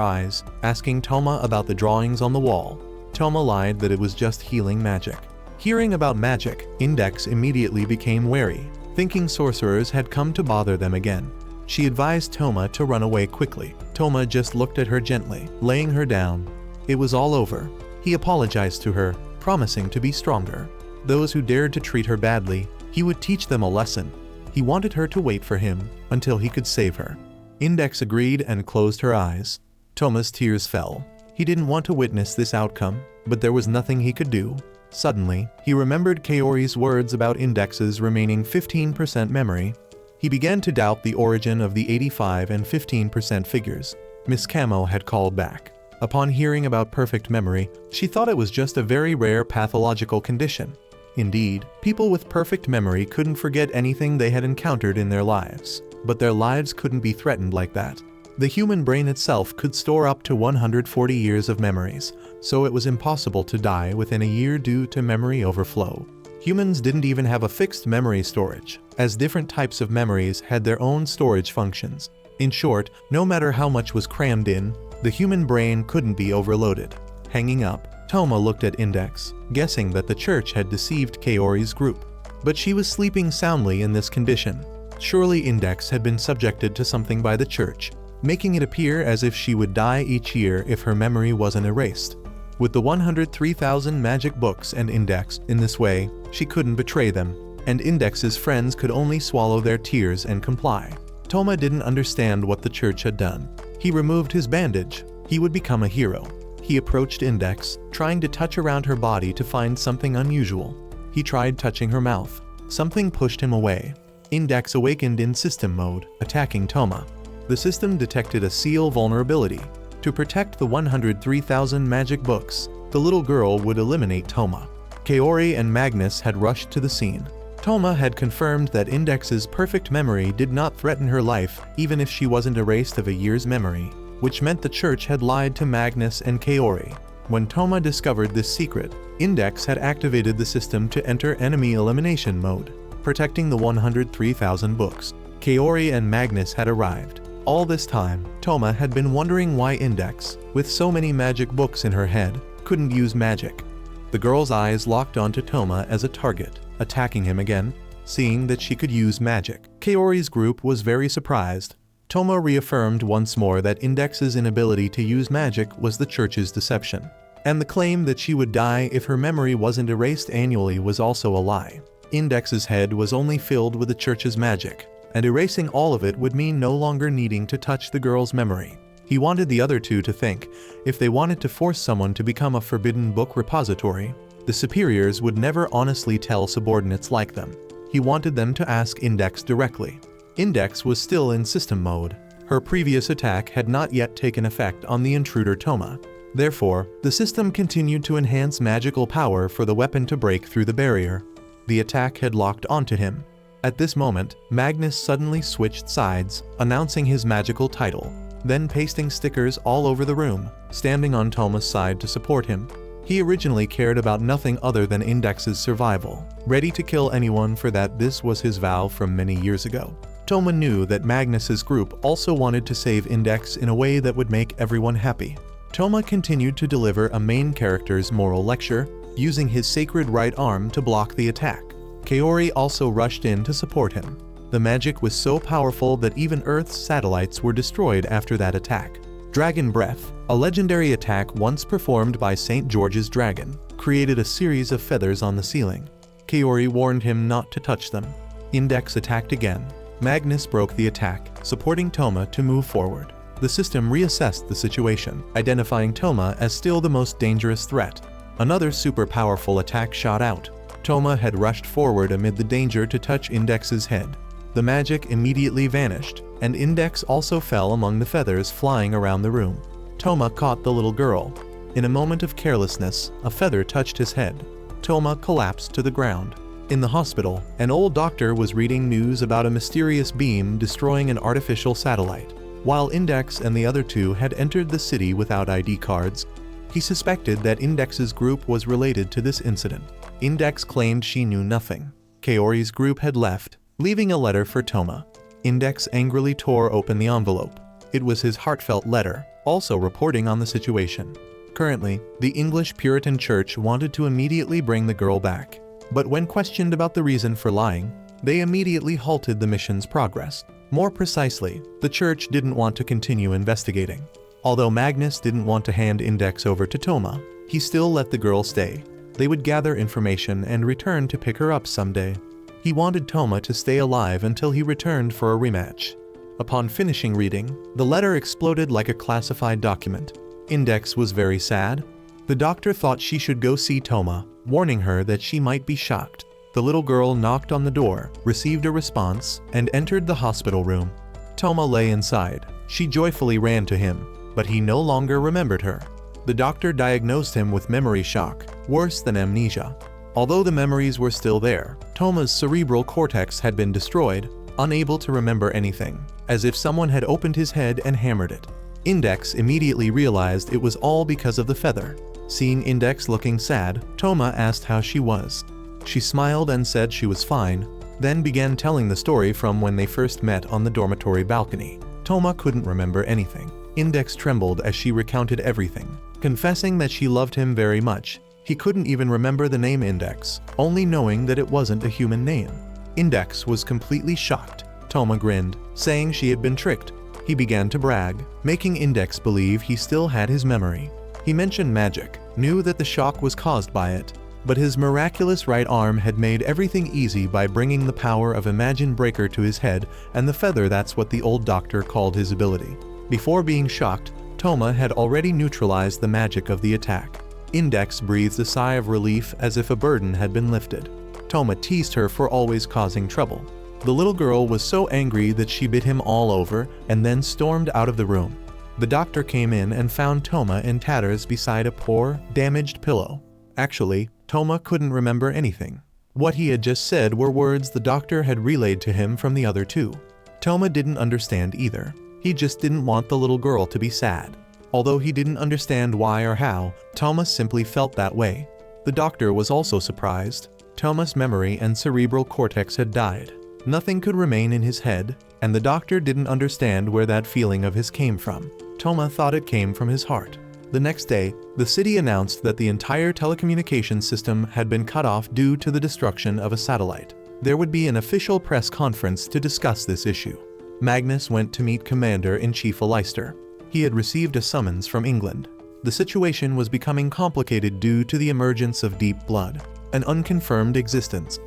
eyes, asking Toma about the drawings on the wall. Toma lied that it was just healing magic. Hearing about magic, Index immediately became wary, thinking sorcerers had come to bother them again. She advised Toma to run away quickly. Toma just looked at her gently, laying her down. It was all over. He apologized to her, promising to be stronger. Those who dared to treat her badly, he would teach them a lesson. He wanted her to wait for him until he could save her. Index agreed and closed her eyes. Toma's tears fell. He didn't want to witness this outcome, but there was nothing he could do. Suddenly, he remembered Kaori's words about Index's remaining 15% memory. He began to doubt the origin of the 85 and 15% figures. Miss Camo had called back. Upon hearing about perfect memory, she thought it was just a very rare pathological condition. Indeed, people with perfect memory couldn't forget anything they had encountered in their lives, but their lives couldn't be threatened like that. The human brain itself could store up to 140 years of memories, so it was impossible to die within a year due to memory overflow. Humans didn't even have a fixed memory storage, as different types of memories had their own storage functions. In short, no matter how much was crammed in, the human brain couldn't be overloaded. Hanging up, Toma looked at Index, guessing that the church had deceived Kaori's group. But she was sleeping soundly in this condition. Surely Index had been subjected to something by the church, making it appear as if she would die each year if her memory wasn't erased. With the 103,000 magic books and Index in this way, she couldn't betray them, and Index's friends could only swallow their tears and comply. Toma didn't understand what the church had done. He removed his bandage. He would become a hero. He approached Index, trying to touch around her body to find something unusual. He tried touching her mouth. Something pushed him away. Index awakened in system mode, attacking Toma. The system detected a seal vulnerability. To protect the 103,000 magic books, the little girl would eliminate Toma. Kaori and Magnus had rushed to the scene. Toma had confirmed that Index's perfect memory did not threaten her life even if she wasn't erased of a year's memory, which meant the church had lied to Magnus and Kaori. When Toma discovered this secret, Index had activated the system to enter enemy elimination mode, protecting the 103,000 books. Kaori and Magnus had arrived. All this time, Toma had been wondering why Index, with so many magic books in her head, couldn't use magic. The girl's eyes locked onto Toma as a target, attacking him again, seeing that she could use magic. Kaori's group was very surprised. Toma reaffirmed once more that Index's inability to use magic was the church's deception, and the claim that she would die if her memory wasn't erased annually was also a lie. Index's head was only filled with the church's magic, and erasing all of it would mean no longer needing to touch the girl's memory. He wanted the other two to think, if they wanted to force someone to become a forbidden book repository, the superiors would never honestly tell subordinates like them. He wanted them to ask Index directly. Index was still in system mode. Her previous attack had not yet taken effect on the intruder Toma. Therefore, the system continued to enhance magical power for the weapon to break through the barrier. The attack had locked onto him. At this moment, Magnus suddenly switched sides, announcing his magical title, then pasting stickers all over the room, standing on Toma's side to support him. He originally cared about nothing other than Index's survival, ready to kill anyone for that. This was his vow from many years ago. Toma knew that Magnus's group also wanted to save Index in a way that would make everyone happy. Toma continued to deliver a main character's moral lecture, using his sacred right arm to block the attack. Kaori also rushed in to support him. The magic was so powerful that even Earth's satellites were destroyed after that attack. Dragon Breath, a legendary attack once performed by St. George's dragon, created a series of feathers on the ceiling. Kaori warned him not to touch them. Index attacked again. Magnus broke the attack, supporting Toma to move forward. The system reassessed the situation, identifying Toma as still the most dangerous threat. Another super powerful attack shot out. Toma had rushed forward amid the danger to touch Index's head. The magic immediately vanished, and Index also fell among the feathers flying around the room. Toma caught the little girl. In a moment of carelessness, a feather touched his head. Toma collapsed to the ground. In the hospital, an old doctor was reading news about a mysterious beam destroying an artificial satellite. While Index and the other two had entered the city without ID cards, he suspected that Index's group was related to this incident. Index claimed she knew nothing. Kaori's group had left, leaving a letter for Toma. Index angrily tore open the envelope. It was his heartfelt letter, also reporting on the situation. Currently, the English Puritan Church wanted to immediately bring the girl back. But when questioned about the reason for lying, they immediately halted the mission's progress. More precisely, the church didn't want to continue investigating. Although Magnus didn't want to hand Index over to Toma, he still let the girl stay. They would gather information and return to pick her up someday. He wanted Toma to stay alive until he returned for a rematch. Upon finishing reading, the letter exploded like a classified document. Index was very sad. The doctor thought she should go see Toma, warning her that she might be shocked. The little girl knocked on the door, received a response, and entered the hospital room. Toma lay inside. She joyfully ran to him, but he no longer remembered her. The doctor diagnosed him with memory shock, worse than amnesia. Although the memories were still there, Toma's cerebral cortex had been destroyed, unable to remember anything, as if someone had opened his head and hammered it. Index immediately realized it was all because of the feather. Seeing Index looking sad, Toma asked how she was. She smiled and said she was fine, then began telling the story from when they first met on the dormitory balcony. Toma couldn't remember anything. Index trembled as she recounted everything, confessing that she loved him very much. He couldn't even remember the name Index, only knowing that it wasn't a human name. Index was completely shocked. Toma grinned, saying she had been tricked. He began to brag, making Index believe he still had his memory. He mentioned magic, knew that the shock was caused by it, but his miraculous right arm had made everything easy by bringing the power of Imagine Breaker to his head, and the feather, that's what the old doctor called his ability. Before being shocked, Toma had already neutralized the magic of the attack. Index breathed a sigh of relief as if a burden had been lifted. Toma teased her for always causing trouble. The little girl was so angry that she bit him all over and then stormed out of the room. The doctor came in and found Toma in tatters beside a poor, damaged pillow. Actually, Toma couldn't remember anything. What he had just said were words the doctor had relayed to him from the other two. Toma didn't understand either. He just didn't want the little girl to be sad. Although he didn't understand why or how, Toma simply felt that way. The doctor was also surprised. Toma's memory and cerebral cortex had died. Nothing could remain in his head, and the doctor didn't understand where that feeling of his came from. Toma thought it came from his heart. The next day, the city announced that the entire telecommunications system had been cut off due to the destruction of a satellite. There would be an official press conference to discuss this issue. Magnus went to meet Commander-in-Chief Aleister. He had received a summons from England. The situation was becoming complicated due to the emergence of deep blood, an unconfirmed existence,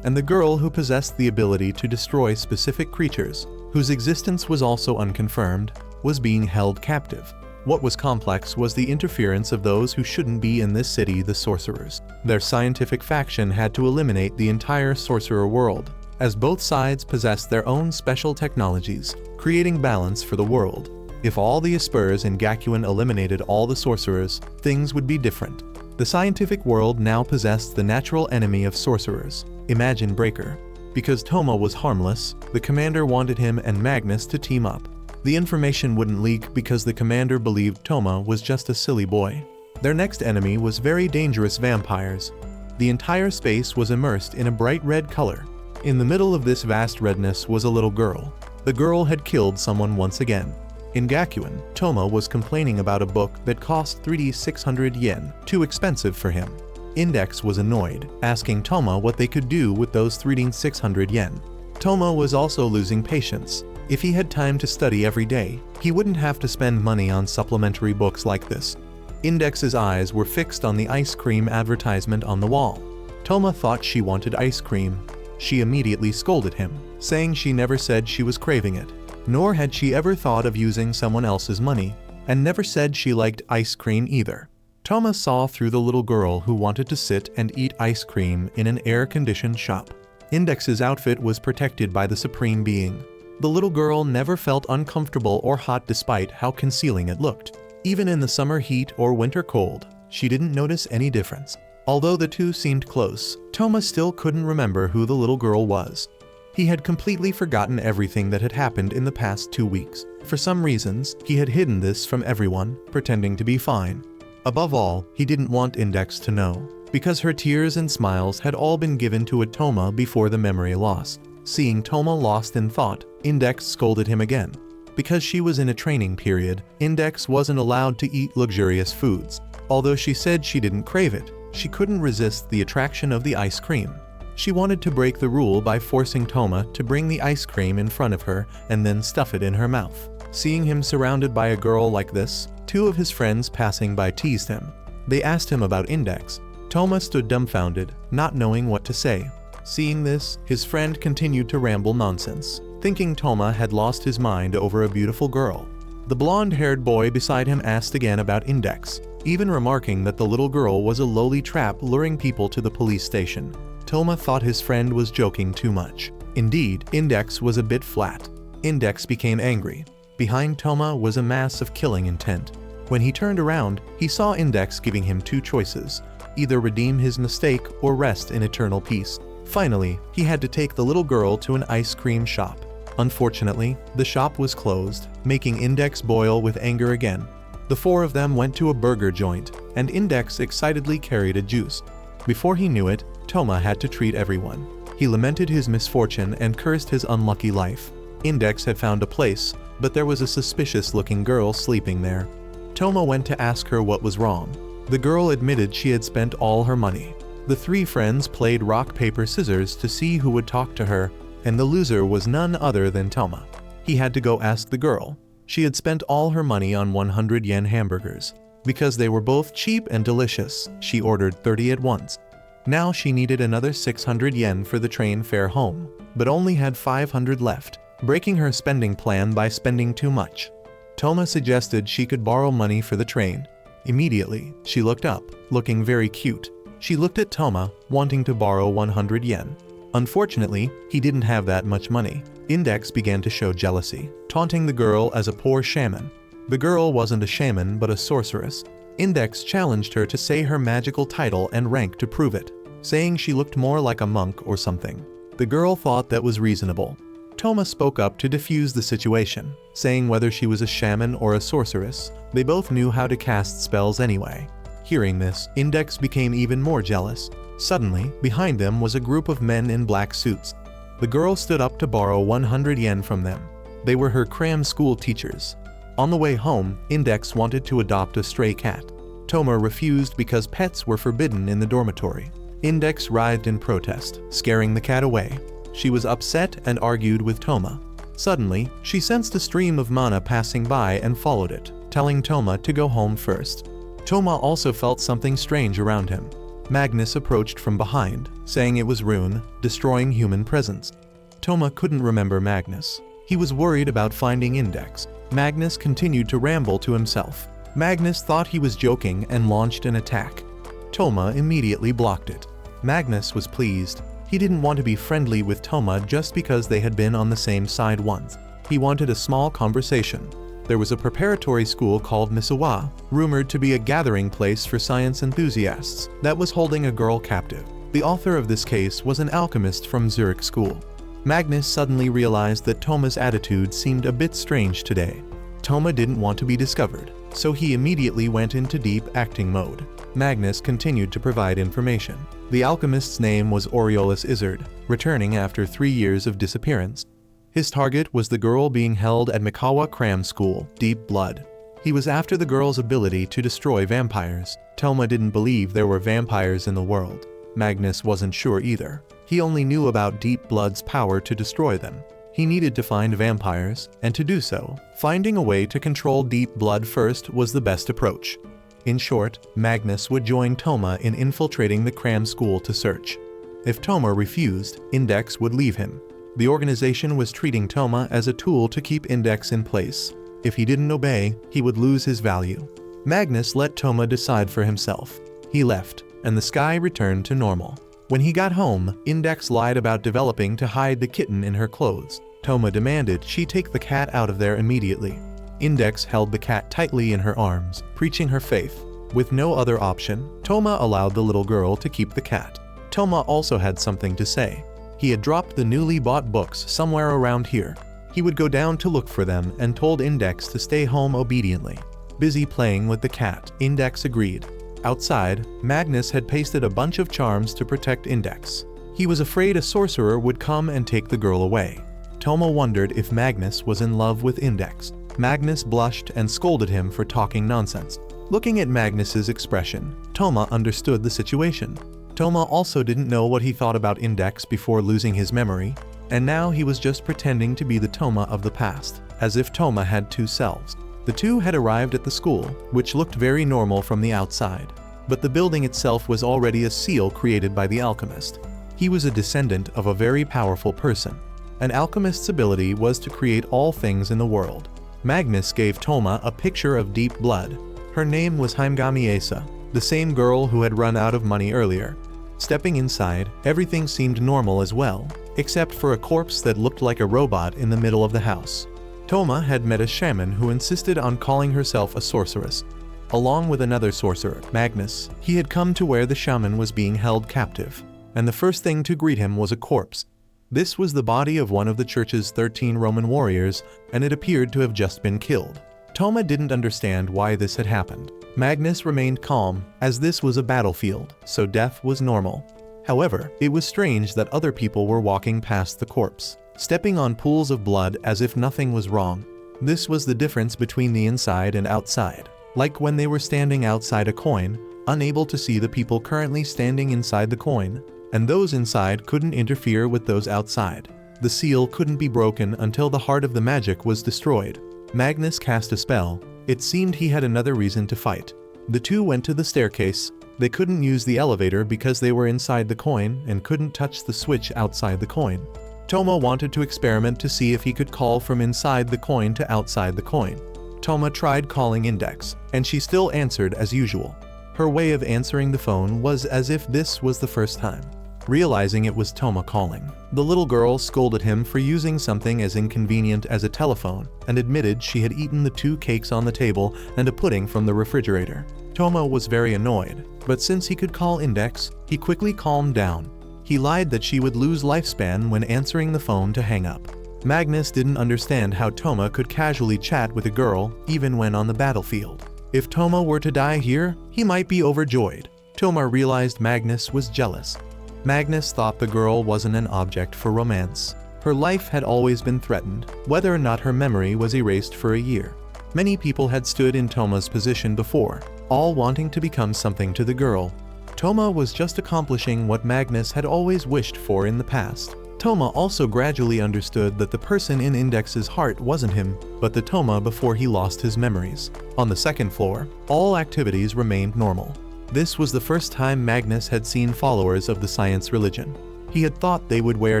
and the girl who possessed the ability to destroy specific creatures, whose existence was also unconfirmed, was being held captive. What was complex was the interference of those who shouldn't be in this city, the sorcerers. Their scientific faction had to eliminate the entire sorcerer world, as both sides possessed their own special technologies, creating balance for the world. If all the Aspers in Gakuin eliminated all the sorcerers, things would be different. The scientific world now possessed the natural enemy of sorcerers, Imagine Breaker. Because Toma was harmless, the commander wanted him and Magnus to team up. The information wouldn't leak because the commander believed Toma was just a silly boy. Their next enemy was very dangerous vampires. The entire space was immersed in a bright red color. In the middle of this vast redness was a little girl. The girl had killed someone once again. In Gakuin, Toma was complaining about a book that cost 600 yen, too expensive for him. Index was annoyed, asking Toma what they could do with those 600 yen. Toma was also losing patience. If he had time to study every day, he wouldn't have to spend money on supplementary books like this. Index's eyes were fixed on the ice cream advertisement on the wall. Toma thought she wanted ice cream. She immediately scolded him, saying she never said she was craving it, nor had she ever thought of using someone else's money, and never said she liked ice cream either. Toma saw through the little girl who wanted to sit and eat ice cream in an air-conditioned shop. Index's outfit was protected by the Supreme Being. The little girl never felt uncomfortable or hot despite how concealing it looked. Even in the summer heat or winter cold, she didn't notice any difference. Although the two seemed close, Toma still couldn't remember who the little girl was. He had completely forgotten everything that had happened in the past 2 weeks. For some reasons, he had hidden this from everyone, pretending to be fine. Above all, he didn't want Index to know, because her tears and smiles had all been given to a Toma before the memory loss. Seeing Toma lost in thought, Index scolded him again. Because she was in a training period, Index wasn't allowed to eat luxurious foods. Although she said she didn't crave it, she couldn't resist the attraction of the ice cream. She wanted to break the rule by forcing Toma to bring the ice cream in front of her and then stuff it in her mouth. Seeing him surrounded by a girl like this, 2 of his friends passing by teased him. They asked him about Index. Toma stood dumbfounded, not knowing what to say. Seeing this, his friend continued to ramble nonsense, thinking Toma had lost his mind over a beautiful girl. The blonde-haired boy beside him asked again about Index, even remarking that the little girl was a lowly trap luring people to the police station. Toma thought his friend was joking too much. Indeed, Index was a bit flat. Index became angry. Behind Toma was a mass of killing intent. When he turned around, he saw Index giving him 2 choices: either redeem his mistake or rest in eternal peace. Finally, he had to take the little girl to an ice cream shop. Unfortunately, the shop was closed, making Index boil with anger again. The 4 of them went to a burger joint, and Index excitedly carried a juice. Before he knew it, Toma had to treat everyone. He lamented his misfortune and cursed his unlucky life. Index had found a place, but there was a suspicious-looking girl sleeping there. Toma went to ask her what was wrong. The girl admitted she had spent all her money. The 3 friends played rock, paper, scissors to see who would talk to her, and the loser was none other than Toma. He had to go ask the girl. She had spent all her money on 100 yen hamburgers. Because they were both cheap and delicious, she ordered 30 at once. Now she needed another 600 yen for the train fare home, but only had 500 left, breaking her spending plan by spending too much. Toma suggested she could borrow money for the train. Immediately, she looked up, looking very cute. She looked at Toma, wanting to borrow 100 yen. Unfortunately, he didn't have that much money. Index began to show jealousy, taunting the girl as a poor shaman. The girl wasn't a shaman but a sorceress. Index challenged her to say her magical title and rank to prove it, saying she looked more like a monk or something. The girl thought that was reasonable. Toma spoke up to defuse the situation, saying whether she was a shaman or a sorceress, they both knew how to cast spells anyway. Hearing this, Index became even more jealous. Suddenly, behind them was a group of men in black suits. The girl stood up to borrow 100 yen from them. They were her cram school teachers. On the way home, Index wanted to adopt a stray cat. Toma refused because pets were forbidden in the dormitory. Index writhed in protest, scaring the cat away. She was upset and argued with Toma. Suddenly, she sensed a stream of mana passing by and followed it, telling Toma to go home first. Toma also felt something strange around him. Magnus approached from behind, saying it was Rune, destroying human presence. Toma couldn't remember Magnus. He was worried about finding Index. Magnus continued to ramble to himself. Magnus thought he was joking and launched an attack. Toma immediately blocked it. Magnus was pleased. He didn't want to be friendly with Toma just because they had been on the same side once. He wanted a small conversation. There was a preparatory school called Misawa, rumored to be a gathering place for science enthusiasts, that was holding a girl captive. The author of this case was an alchemist from Zurich School. Magnus suddenly realized that Toma's attitude seemed a bit strange today. Toma didn't want to be discovered, so he immediately went into deep acting mode. Magnus continued to provide information. The alchemist's name was Aureolus Izzard, returning after 3 years of disappearance. His target was the girl being held at Mikawa Cram School, Deep Blood. He was after the girl's ability to destroy vampires. Toma didn't believe there were vampires in the world. Magnus wasn't sure either. He only knew about Deep Blood's power to destroy them. He needed to find vampires, and to do so, finding a way to control Deep Blood first was the best approach. In short, Magnus would join Toma in infiltrating the Cram School to search. If Toma refused, Index would leave him. The organization was treating Toma as a tool to keep Index in place. If he didn't obey, he would lose his value. Magnus let Toma decide for himself. He left, and the sky returned to normal. When he got home, Index lied about developing to hide the kitten in her clothes. Toma demanded she take the cat out of there immediately. Index held the cat tightly in her arms, preaching her faith. With no other option, Toma allowed the little girl to keep the cat. Toma also had something to say. He had dropped the newly bought books somewhere around here. He would go down to look for them and told Index to stay home obediently. Busy playing with the cat, Index agreed. Outside, Magnus had pasted a bunch of charms to protect Index. He was afraid a sorcerer would come and take the girl away. Toma wondered if Magnus was in love with Index. Magnus blushed and scolded him for talking nonsense. Looking at Magnus's expression, Toma understood the situation. Toma also didn't know what he thought about Index before losing his memory, and now he was just pretending to be the Toma of the past, as if Toma had two selves. The two had arrived at the school, which looked very normal from the outside. But the building itself was already a seal created by the alchemist. He was a descendant of a very powerful person. An alchemist's ability was to create all things in the world. Magnus gave Toma a picture of deep blood. Her name was Heimgami Asa, the same girl who had run out of money earlier. Stepping inside, everything seemed normal as well, except for a corpse that looked like a robot in the middle of the house. Toma had met a shaman who insisted on calling herself a sorceress. Along with another sorcerer, Magnus, he had come to where the shaman was being held captive, and the first thing to greet him was a corpse. This was the body of one of the church's 13 Roman warriors, and it appeared to have just been killed. Toma didn't understand why this had happened. Magnus remained calm, as this was a battlefield, so death was normal. However, it was strange that other people were walking past the corpse, stepping on pools of blood as if nothing was wrong. This was the difference between the inside and outside. Like when they were standing outside a coin, unable to see the people currently standing inside the coin, and those inside couldn't interfere with those outside. The seal couldn't be broken until the heart of the magic was destroyed. Magnus cast a spell. It seemed he had another reason to fight. The two went to the staircase. They couldn't use the elevator because they were inside the coin and couldn't touch the switch outside the coin. Toma wanted to experiment to see if he could call from inside the coin to outside the coin. Toma tried calling Index, and she still answered as usual. Her way of answering the phone was as if this was the first time. Realizing it was Toma calling, the little girl scolded him for using something as inconvenient as a telephone and admitted she had eaten the 2 cakes on the table and a pudding from the refrigerator. Toma was very annoyed, but since he could call Index, he quickly calmed down. He lied that she would lose lifespan when answering the phone to hang up. Magnus didn't understand how Toma could casually chat with a girl even when on the battlefield. If Toma were to die here, he might be overjoyed. Toma realized Magnus was jealous. Magnus thought the girl wasn't an object for romance. Her life had always been threatened, whether or not her memory was erased for a year. Many people had stood in Toma's position before, all wanting to become something to the girl. Toma was just accomplishing what Magnus had always wished for in the past. Toma also gradually understood that the person in Index's heart wasn't him, but the Toma before he lost his memories. On the second floor, all activities remained normal. This was the first time Magnus had seen followers of the science religion. He had thought they would wear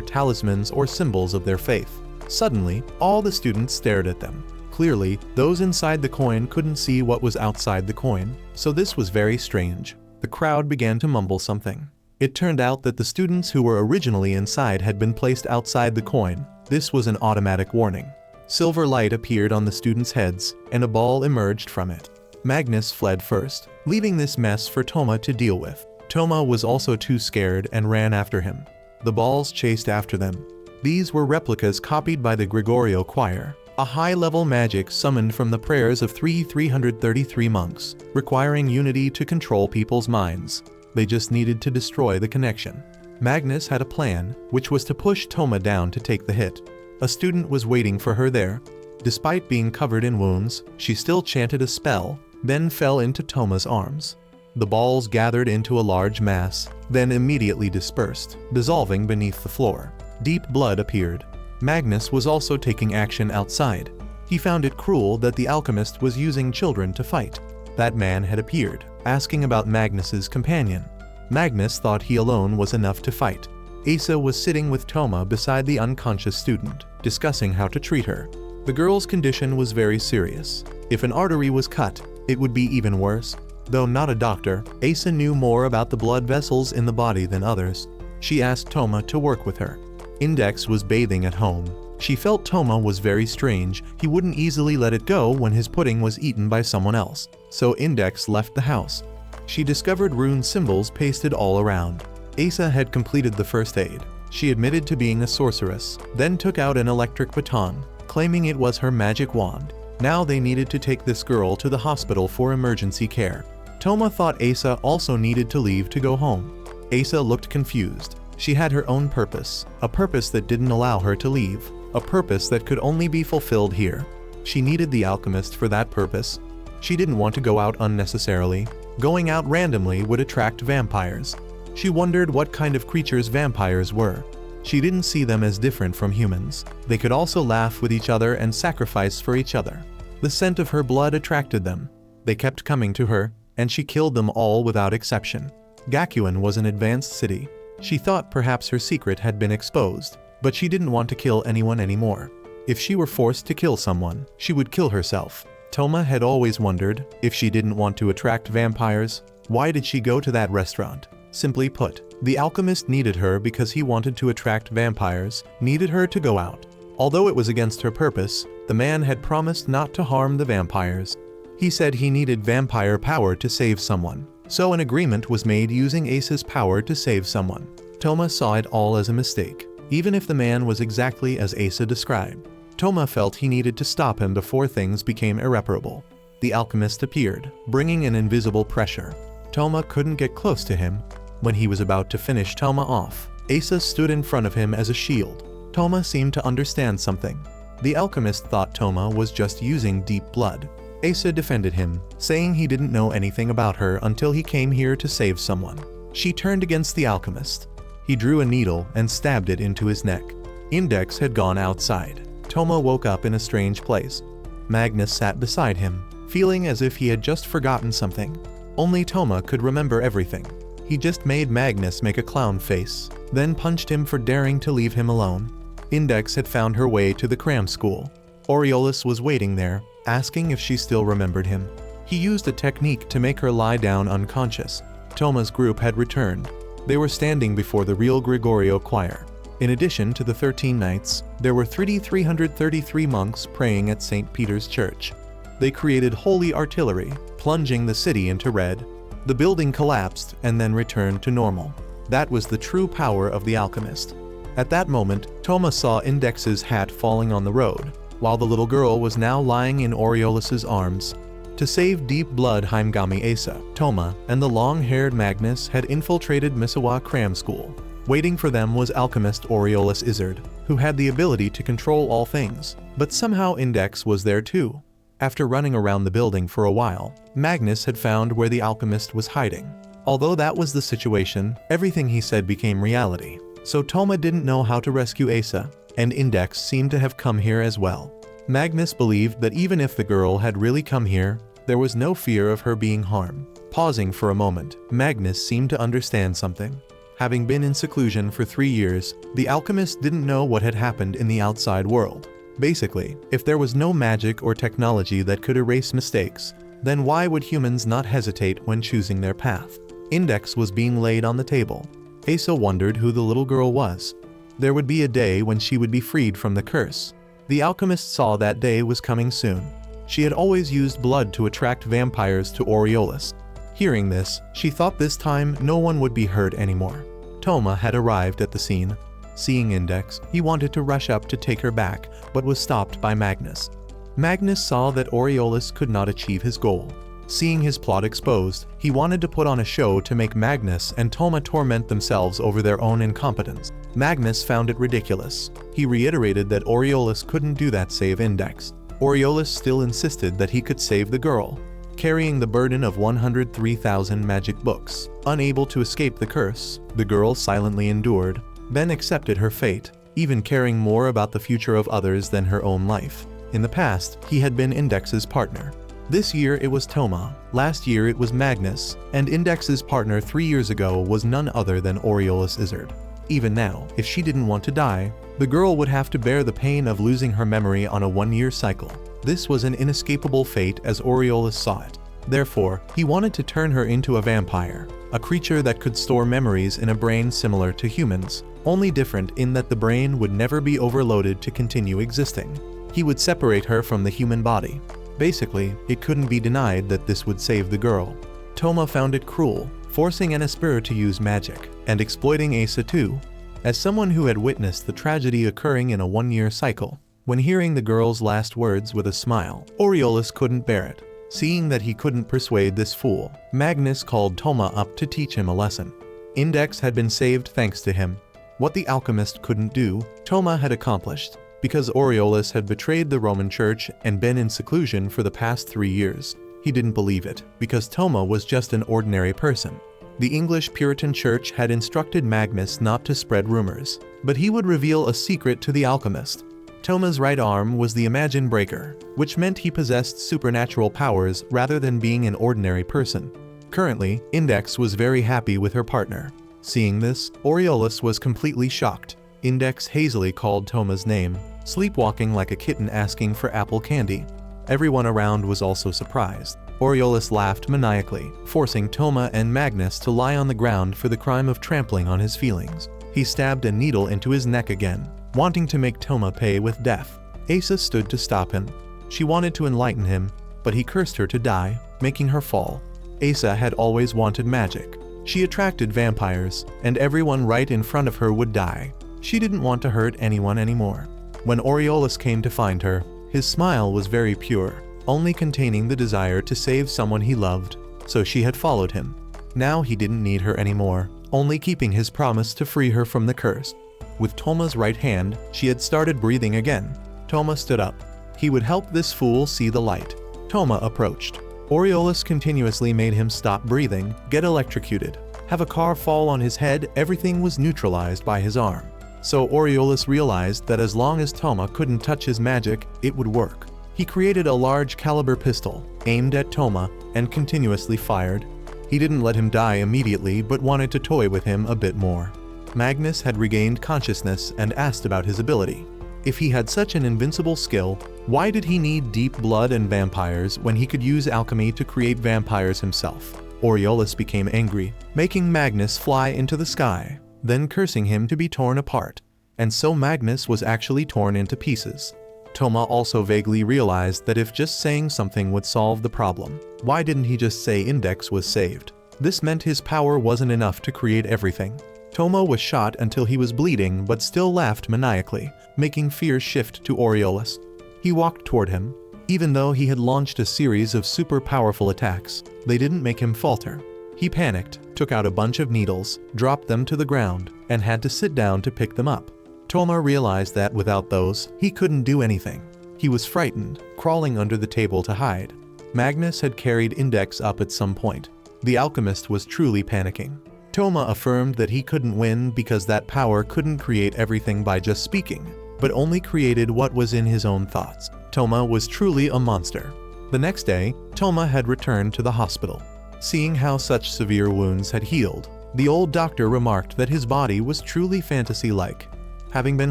talismans or symbols of their faith. Suddenly, all the students stared at them. Clearly, those inside the coin couldn't see what was outside the coin, so this was very strange. The crowd began to mumble something. It turned out that the students who were originally inside had been placed outside the coin. This was an automatic warning. Silver light appeared on the students' heads, and a ball emerged from it. Magnus fled first, leaving this mess for Toma to deal with. Toma was also too scared and ran after him. The balls chased after them. These were replicas copied by the Gregorio choir, a high-level magic summoned from the prayers of 333 monks, requiring unity to control people's minds. They just needed to destroy the connection. Magnus had a plan, which was to push Toma down to take the hit. A student was waiting for her there. Despite being covered in wounds, she still chanted a spell, then fell into Toma's arms. The balls gathered into a large mass, then immediately dispersed, dissolving beneath the floor. Deep blood appeared. Magnus was also taking action outside. He found it cruel that the alchemist was using children to fight. That man had appeared, asking about Magnus's companion. Magnus thought he alone was enough to fight. Asa was sitting with Toma beside the unconscious student, discussing how to treat her. The girl's condition was very serious. If an artery was cut, it would be even worse. Though not a doctor, Asa knew more about the blood vessels in the body than others. She asked Toma to work with her. Index was bathing at home. She felt Toma was very strange. He wouldn't easily let it go when his pudding was eaten by someone else. So Index left the house. She discovered rune symbols pasted all around. Asa had completed the first aid. She admitted to being a sorceress, then took out an electric baton, claiming it was her magic wand. Now they needed to take this girl to the hospital for emergency care. Toma thought Asa also needed to leave to go home. Asa looked confused. She had her own purpose, a purpose that didn't allow her to leave, a purpose that could only be fulfilled here. She needed the alchemist for that purpose. She didn't want to go out unnecessarily. Going out randomly would attract vampires. She wondered what kind of creatures vampires were. She didn't see them as different from humans. They could also laugh with each other and sacrifice for each other. The scent of her blood attracted them. They kept coming to her, and she killed them all without exception. Gakuen was an advanced city. She thought perhaps her secret had been exposed, but she didn't want to kill anyone anymore. If she were forced to kill someone, she would kill herself. Toma had always wondered, if she didn't want to attract vampires, why did she go to that restaurant? Simply put, the alchemist needed her because he wanted to attract vampires, needed her to go out. Although it was against her purpose, the man had promised not to harm the vampires. He said he needed vampire power to save someone. So an agreement was made using Asa's power to save someone. Toma saw it all as a mistake, even if the man was exactly as Asa described. Toma felt he needed to stop him before things became irreparable. The alchemist appeared, bringing an invisible pressure. Toma couldn't get close to him. When he was about to finish Toma off, Asa stood in front of him as a shield. Toma seemed to understand something. The alchemist thought Toma was just using deep blood. Asa defended him, saying he didn't know anything about her until he came here to save someone. She turned against the alchemist. He drew a needle and stabbed it into his neck. Index had gone outside. Toma woke up in a strange place. Magnus sat beside him, feeling as if he had just forgotten something. Only Toma could remember everything. He just made Magnus make a clown face, then punched him for daring to leave him alone. Index had found her way to the cram school. Aureolus was waiting there, asking if she still remembered him. He used a technique to make her lie down unconscious. Toma's group had returned. They were standing before the real Gregorio choir. In addition to the 13 knights, there were 333 monks praying at St. Peter's Church. They created holy artillery, plunging the city into red. The building collapsed and then returned to normal. That was the true power of the alchemist. At that moment, Toma saw Index's hat falling on the road, while the little girl was now lying in Aureolus's arms. To save deep blood Heimgami Asa, Toma and the long-haired Magnus had infiltrated Misawa Cram School. Waiting for them was alchemist Aureolus Izzard, who had the ability to control all things, but somehow Index was there too. After running around the building for a while, Magnus had found where the alchemist was hiding. Although that was the situation, everything he said became reality. So Toma didn't know how to rescue Asa, and Index seemed to have come here as well. Magnus believed that even if the girl had really come here, there was no fear of her being harmed. Pausing for a moment, Magnus seemed to understand something. Having been in seclusion for 3 years, the alchemist didn't know what had happened in the outside world. Basically, if there was no magic or technology that could erase mistakes, then why would humans not hesitate when choosing their path? Index was being laid on the table. Asa wondered who the little girl was. There would be a day when she would be freed from the curse. The alchemist saw that day was coming soon. She had always used blood to attract vampires to Aureolus. Hearing this, she thought this time no one would be hurt anymore. Toma had arrived at the scene. Seeing Index, he wanted to rush up to take her back, but was stopped by Magnus. Magnus saw that Aureolus could not achieve his goal. Seeing his plot exposed, he wanted to put on a show to make Magnus and Toma torment themselves over their own incompetence. Magnus found it ridiculous. He reiterated that Aureolus couldn't do that save Index. Aureolus still insisted that he could save the girl. Carrying the burden of 103,000 magic books, unable to escape the curse, the girl silently endured, then accepted her fate, even caring more about the future of others than her own life. In the past, he had been Index's partner. This year it was Toma, last year it was Magnus, and Index's partner 3 years ago was none other than Aureolus Izzard. Even now, if she didn't want to die, the girl would have to bear the pain of losing her memory on a 1-year cycle. This was an inescapable fate as Aureolus saw it. Therefore, he wanted to turn her into a vampire. a creature that could store memories in a brain similar to humans, only different in that the brain would never be overloaded to continue existing. He would separate her from the human body. Basically, it couldn't be denied that this would save the girl. Toma found it cruel, forcing Anispira to use magic, and exploiting Asa too. As someone who had witnessed the tragedy occurring in a one-year cycle, when hearing the girl's last words with a smile, Aureolus couldn't bear it. Seeing that he couldn't persuade this fool, Magnus called Toma up to teach him a lesson. Index had been saved thanks to him. What the alchemist couldn't do, Toma had accomplished, because Aureolus had betrayed the Roman Church and been in seclusion for the past 3 years. He didn't believe it, because Toma was just an ordinary person. The English Puritan Church had instructed Magnus not to spread rumors, but he would reveal a secret to the alchemist. Toma's right arm was the Imagine Breaker, which meant he possessed supernatural powers rather than being an ordinary person. Currently, Index was very happy with her partner. Seeing this, Aureolus was completely shocked. Index hazily called Toma's name, sleepwalking like a kitten asking for apple candy. Everyone around was also surprised. Aureolus laughed maniacally, forcing Toma and Magnus to lie on the ground for the crime of trampling on his feelings. He stabbed a needle into his neck again, wanting to make Toma pay with death. Asa stood to stop him. She wanted to enlighten him, but he cursed her to die, making her fall. Asa had always wanted magic. She attracted vampires, and everyone right in front of her would die. She didn't want to hurt anyone anymore. When Aureolus came to find her, his smile was very pure, only containing the desire to save someone he loved, so she had followed him. Now he didn't need her anymore, only keeping his promise to free her from the curse. With Toma's right hand, she had started breathing again. Toma stood up. He would help this fool see the light. Toma approached. Aureolus continuously made him stop breathing, get electrocuted, have a car fall on his head. Everything was neutralized by his arm. So Aureolus realized that as long as Toma couldn't touch his magic, it would work. He created a large caliber pistol, aimed at Toma, and continuously fired. He didn't let him die immediately but wanted to toy with him a bit more. Magnus had regained consciousness and asked about his ability. If he had such an invincible skill, why did he need deep blood and vampires when he could use alchemy to create vampires himself? Aureolus became angry, making Magnus fly into the sky, then cursing him to be torn apart. And so Magnus was actually torn into pieces. Toma also vaguely realized that if just saying something would solve the problem, why didn't he just say Index was saved? This meant his power wasn't enough to create everything. Toma was shot until he was bleeding but still laughed maniacally, making fear shift to Aureolus. He walked toward him. Even though he had launched a series of super powerful attacks, they didn't make him falter. He panicked, took out a bunch of needles, dropped them to the ground, and had to sit down to pick them up. Toma realized that without those, he couldn't do anything. He was frightened, crawling under the table to hide. Magnus had carried Index up at some point. The alchemist was truly panicking. Toma affirmed that he couldn't win because that power couldn't create everything by just speaking, but only created what was in his own thoughts. Toma was truly a monster. The next day, Toma had returned to the hospital. Seeing how such severe wounds had healed, the old doctor remarked that his body was truly fantasy-like. Having been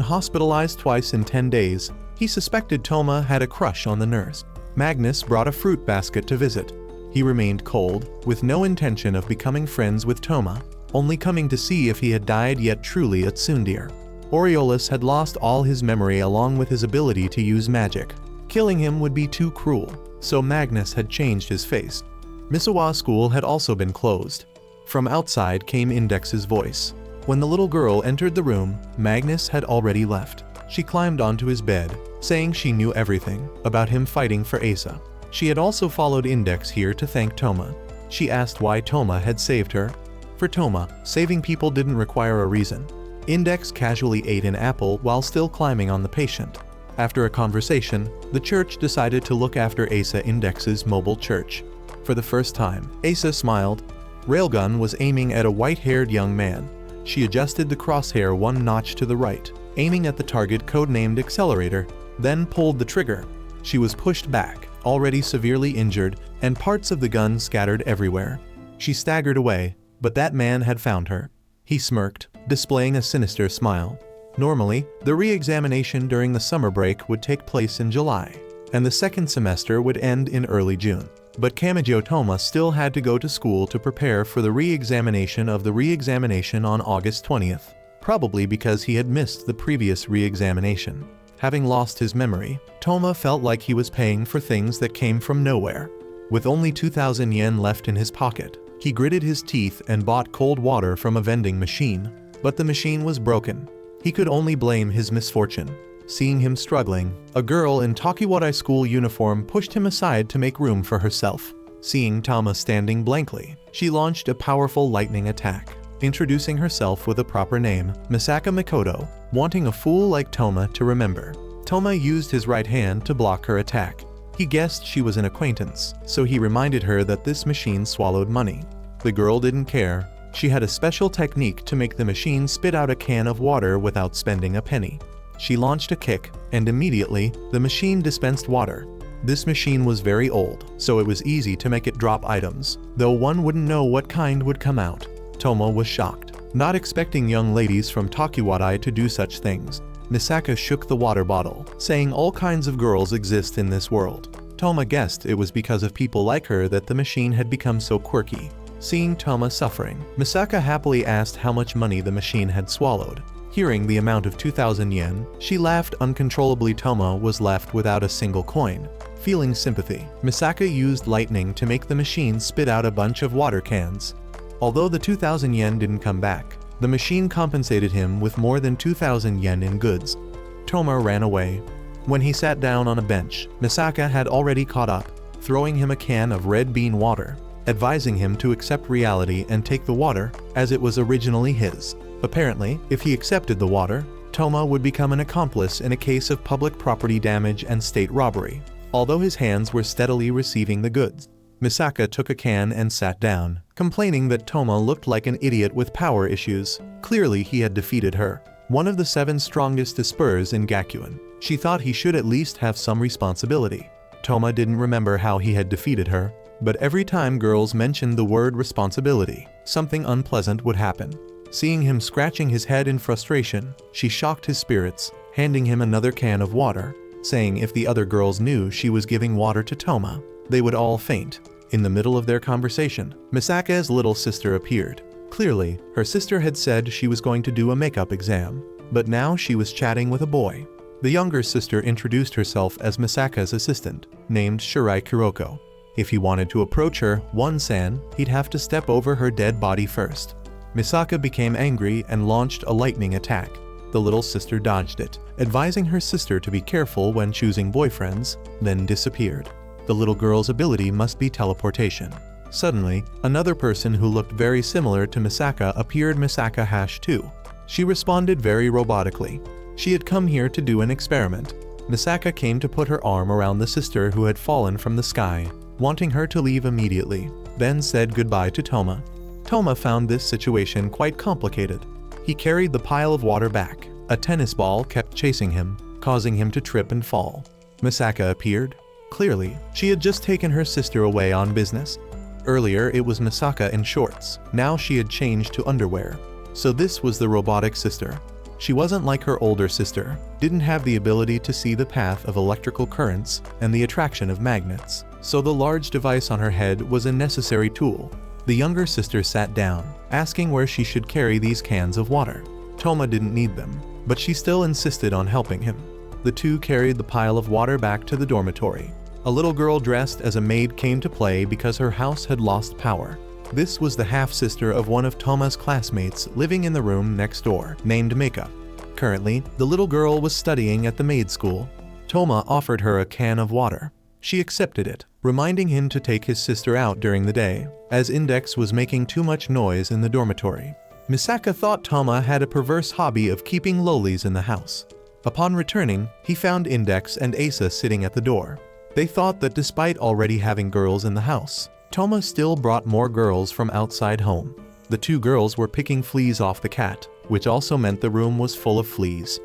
hospitalized twice in 10 days, he suspected Toma had a crush on the nurse. Magnus brought a fruit basket to visit. He remained cold, with no intention of becoming friends with Toma, only coming to see if he had died yet truly at Tsundir. Aureolus had lost all his memory along with his ability to use magic. Killing him would be too cruel, so Magnus had changed his face. Misawa School had also been closed. From outside came Index's voice. When the little girl entered the room, Magnus had already left. She climbed onto his bed, saying she knew everything about him fighting for Asa. She had also followed Index here to thank Toma. She asked why Toma had saved her. For Toma, saving people didn't require a reason. Index casually ate an apple while still climbing on the patient. After a conversation, the church decided to look after Asa Index's mobile church. For the first time, Asa smiled. Railgun was aiming at a white-haired young man. She adjusted the crosshair one notch to the right, aiming at the target codenamed Accelerator, then pulled the trigger. She was pushed back, already severely injured, and parts of the gun scattered everywhere. She staggered away, but that man had found her. He smirked, displaying a sinister smile. Normally, the re-examination during the summer break would take place in July, and the second semester would end in early June. But Kamijo Toma still had to go to school to prepare for the re-examination on August 20th, probably because he had missed the previous re-examination. Having lost his memory, Toma felt like he was paying for things that came from nowhere. With only 2,000 yen left in his pocket, he gritted his teeth and bought cold water from a vending machine. But the machine was broken. He could only blame his misfortune. Seeing him struggling, a girl in Takiwadai school uniform pushed him aside to make room for herself. Seeing Toma standing blankly, she launched a powerful lightning attack, introducing herself with a proper name, Misaka Mikoto, wanting a fool like Toma to remember. Toma used his right hand to block her attack. He guessed she was an acquaintance, so he reminded her that this machine swallowed money. The girl didn't care. She had a special technique to make the machine spit out a can of water without spending a penny. She launched a kick, and immediately, the machine dispensed water. This machine was very old, so it was easy to make it drop items, though one wouldn't know what kind would come out. Toma was shocked, not expecting young ladies from Takiwadai to do such things. Misaka shook the water bottle, saying all kinds of girls exist in this world. Toma guessed it was because of people like her that the machine had become so quirky. Seeing Toma suffering, Misaka happily asked how much money the machine had swallowed. Hearing the amount of 2,000 yen, she laughed uncontrollably. Toma was left without a single coin. Feeling sympathy, Misaka used lightning to make the machine spit out a bunch of water cans. Although the 2,000 yen didn't come back, the machine compensated him with more than 2,000 yen in goods. Toma ran away. When he sat down on a bench, Misaka had already caught up, throwing him a can of red bean water, advising him to accept reality and take the water, as it was originally his. Apparently, if he accepted the water, Toma would become an accomplice in a case of public property damage and state robbery, although his hands were steadily receiving the goods. Misaka took a can and sat down, complaining that Toma looked like an idiot with power issues. Clearly he had defeated her, one of the 7 strongest Spurs in Gakuen. She thought he should at least have some responsibility. Toma didn't remember how he had defeated her, but every time girls mentioned the word responsibility, something unpleasant would happen. Seeing him scratching his head in frustration, she shocked his spirits, handing him another can of water, saying if the other girls knew she was giving water to Toma, they would all faint. In the middle of their conversation, Misaka's little sister appeared. Clearly, her sister had said she was going to do a makeup exam, but now she was chatting with a boy. The younger sister introduced herself as Misaka's assistant, named Shirai Kuroko. If he wanted to approach her, one-san, he'd have to step over her dead body first. Misaka became angry and launched a lightning attack. The little sister dodged it, advising her sister to be careful when choosing boyfriends, then disappeared. The little girl's ability must be teleportation. Suddenly, another person who looked very similar to Misaka appeared. Misaka-2. She responded very robotically. She had come here to do an experiment. Misaka came to put her arm around the sister who had fallen from the sky, wanting her to leave immediately, then said goodbye to Toma. Toma found this situation quite complicated. He carried the pile of water back. A tennis ball kept chasing him, causing him to trip and fall. Misaka appeared. Clearly, she had just taken her sister away on business. Earlier it was Misaka in shorts, now she had changed to underwear. So this was the robotic sister. She wasn't like her older sister, didn't have the ability to see the path of electrical currents and the attraction of magnets, so the large device on her head was a necessary tool. The younger sister sat down, asking where she should carry these cans of water. Toma didn't need them, but she still insisted on helping him. The two carried the pile of water back to the dormitory. A little girl dressed as a maid came to play because her house had lost power. This was the half-sister of one of Toma's classmates living in the room next door, named Meika. Currently, the little girl was studying at the maid school. Toma offered her a can of water. She accepted it, reminding him to take his sister out during the day, as Index was making too much noise in the dormitory. Misaka thought Toma had a perverse hobby of keeping lolis in the house. Upon returning, he found Index and Asa sitting at the door. They thought that despite already having girls in the house, Toma still brought more girls from outside home. The two girls were picking fleas off the cat, which also meant the room was full of fleas.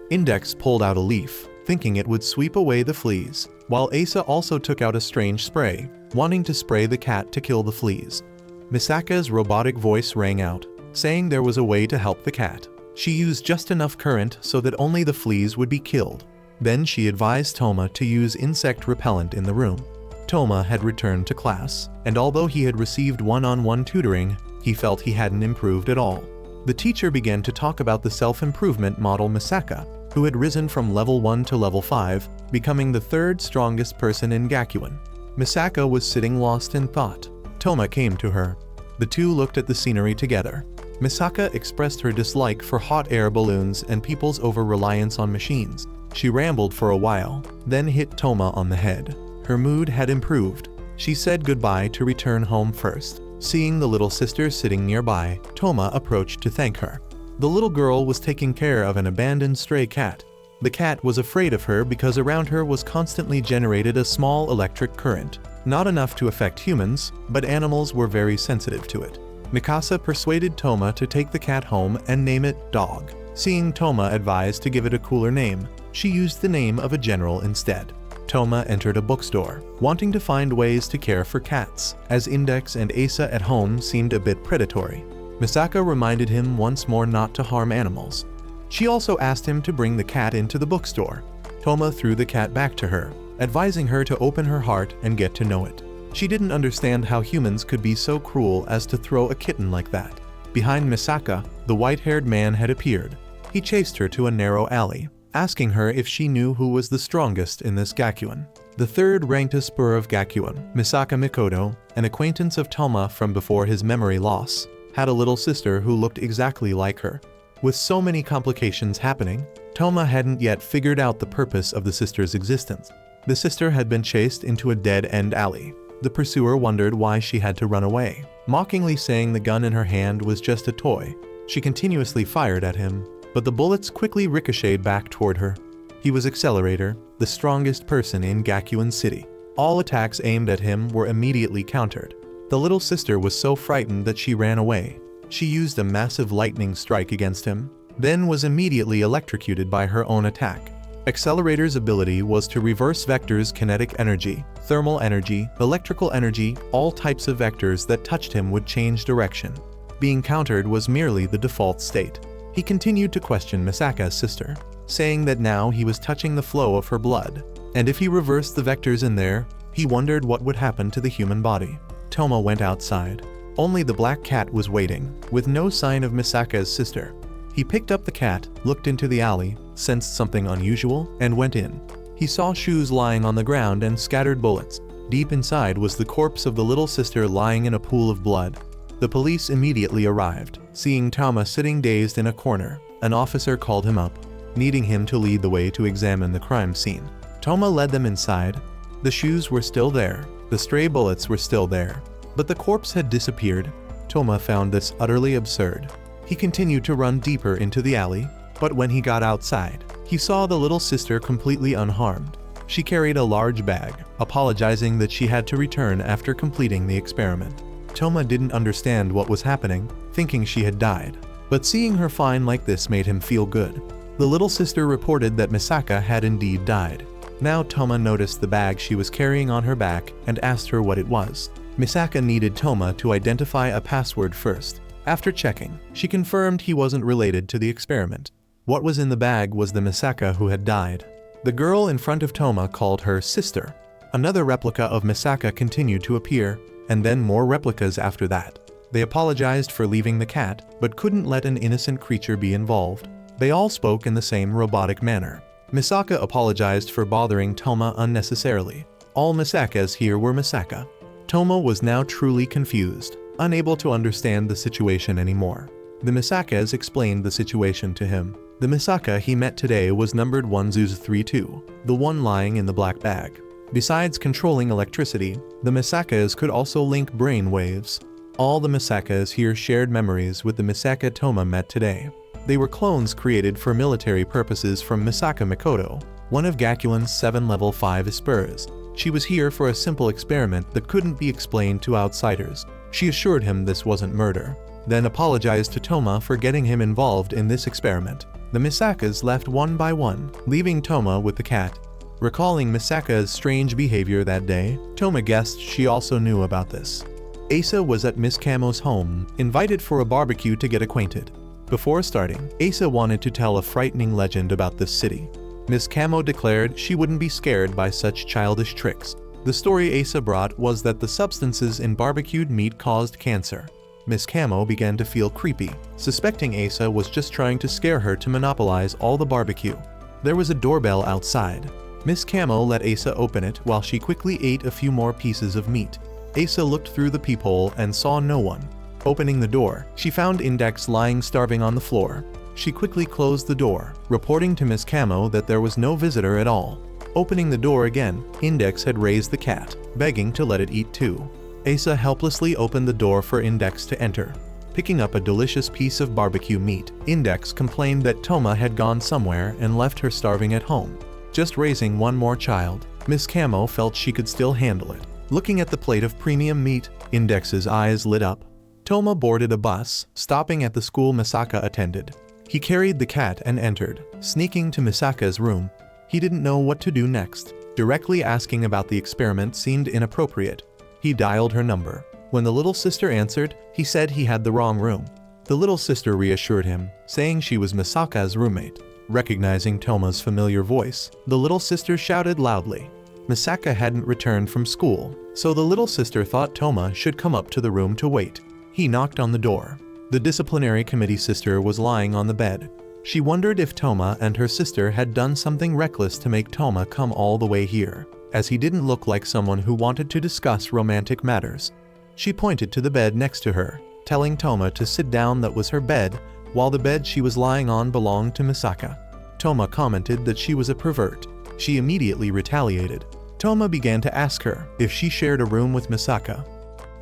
Index pulled out a leaf, thinking it would sweep away the fleas, while Asa also took out a strange spray, wanting to spray the cat to kill the fleas. Misaka's robotic voice rang out, saying there was a way to help the cat. She used just enough current so that only the fleas would be killed. Then she advised Toma to use insect repellent in the room. Toma had returned to class, and although he had received one-on-one tutoring, he felt he hadn't improved at all. The teacher began to talk about the self-improvement model Misaka, who had risen from level 1 to level 5, becoming the third strongest person in Gakuen. Misaka was sitting lost in thought. Toma came to her. The two looked at the scenery together. Misaka expressed her dislike for hot air balloons and people's over-reliance on machines. She rambled for a while, then hit Toma on the head. Her mood had improved. She said goodbye to return home first. Seeing the little sister sitting nearby, Toma approached to thank her. The little girl was taking care of an abandoned stray cat. The cat was afraid of her because around her was constantly generated a small electric current. Not enough to affect humans, but animals were very sensitive to it. Mikasa persuaded Toma to take the cat home and name it Dog. Seeing Toma advised to give it a cooler name, she used the name of a general instead. Toma entered a bookstore, wanting to find ways to care for cats, as Index and Asa at home seemed a bit predatory. Misaka reminded him once more not to harm animals. She also asked him to bring the cat into the bookstore. Toma threw the cat back to her, advising her to open her heart and get to know it. She didn't understand how humans could be so cruel as to throw a kitten like that. Behind Misaka, the white-haired man had appeared. He chased her to a narrow alley, asking her if she knew who was the strongest in this Gakuen. The third-ranked Esper of Gakuen, Misaka Mikoto, an acquaintance of Toma from before his memory loss, had a little sister who looked exactly like her. With so many complications happening, Toma hadn't yet figured out the purpose of the sister's existence. The sister had been chased into a dead-end alley. The pursuer wondered why she had to run away, mockingly saying the gun in her hand was just a toy. She continuously fired at him, but the bullets quickly ricocheted back toward her. He was Accelerator, the strongest person in Gakuen City. All attacks aimed at him were immediately countered. The little sister was so frightened that she ran away. She used a massive lightning strike against him, then was immediately electrocuted by her own attack. Accelerator's ability was to reverse vectors' kinetic energy, thermal energy, electrical energy, all types of vectors that touched him would change direction. Being countered was merely the default state. He continued to question Misaka's sister, saying that now he was touching the flow of her blood, and if he reversed the vectors in there, he wondered what would happen to the human body. Toma went outside. Only the black cat was waiting, with no sign of Misaka's sister. He picked up the cat, looked into the alley, sensed something unusual, and went in. He saw shoes lying on the ground and scattered bullets. Deep inside was the corpse of the little sister lying in a pool of blood. The police immediately arrived. Seeing Toma sitting dazed in a corner, an officer called him up, needing him to lead the way to examine the crime scene. Toma led them inside. The shoes were still there. The stray bullets were still there, but the corpse had disappeared. Toma found this utterly absurd. He continued to run deeper into the alley, but when he got outside, he saw the little sister completely unharmed. She carried a large bag, apologizing that she had to return after completing the experiment. Toma didn't understand what was happening, thinking she had died, but seeing her fine like this made him feel good. The little sister reported that Misaka had indeed died. Now Toma noticed the bag she was carrying on her back and asked her what it was. Misaka needed Toma to identify a password first. After checking, she confirmed he wasn't related to the experiment. What was in the bag was the Misaka who had died. The girl in front of Toma called her sister. Another replica of Misaka continued to appear, and then more replicas after that. They apologized for leaving the cat, but couldn't let an innocent creature be involved. They all spoke in the same robotic manner. Misaka apologized for bothering Toma unnecessarily. All Misakas here were Misaka. Toma was now truly confused, unable to understand the situation anymore. The Misakas explained the situation to him. The Misaka he met today was numbered 1032, the one lying in the black bag. Besides controlling electricity, the Misakas could also link brain waves. All the Misakas here shared memories with the Misaka Toma met today. They were clones created for military purposes from Misaka Mikoto, one of Gakuen's 7 level 5 Espers. She was here for a simple experiment that couldn't be explained to outsiders. She assured him this wasn't murder, then apologized to Toma for getting him involved in this experiment. The Misakas left one by one, leaving Toma with the cat. Recalling Misaka's strange behavior that day, Toma guessed she also knew about this. Asa was at Miss Camo's home, invited for a barbecue to get acquainted. Before starting, Asa wanted to tell a frightening legend about this city. Miss Camo declared she wouldn't be scared by such childish tricks. The story Asa brought was that the substances in barbecued meat caused cancer. Miss Camo began to feel creepy, suspecting Asa was just trying to scare her to monopolize all the barbecue. There was a doorbell outside. Miss Camo let Asa open it while she quickly ate a few more pieces of meat. Asa looked through the peephole and saw no one. Opening the door, she found Index lying starving on the floor. She quickly closed the door, reporting to Miss Camo that there was no visitor at all. Opening the door again, Index had raised the cat, begging to let it eat too. Asa helplessly opened the door for Index to enter. Picking up a delicious piece of barbecue meat, Index complained that Toma had gone somewhere and left her starving at home. Just raising one more child, Miss Camo felt she could still handle it. Looking at the plate of premium meat, Index's eyes lit up. Toma boarded a bus, stopping at the school Misaka attended. He carried the cat and entered, sneaking to Misaka's room. He didn't know what to do next. Directly asking about the experiment seemed inappropriate. He dialed her number. When the little sister answered, he said he had the wrong room. The little sister reassured him, saying she was Misaka's roommate. Recognizing Toma's familiar voice, the little sister shouted loudly. Misaka hadn't returned from school, so the little sister thought Toma should come up to the room to wait. He knocked on the door. The disciplinary committee sister was lying on the bed. She wondered if Toma and her sister had done something reckless to make Toma come all the way here, as he didn't look like someone who wanted to discuss romantic matters. She pointed to the bed next to her, telling Toma to sit down. That was her bed, while the bed she was lying on belonged to Misaka. Toma commented that she was a pervert. She immediately retaliated. Toma began to ask her if she shared a room with Misaka.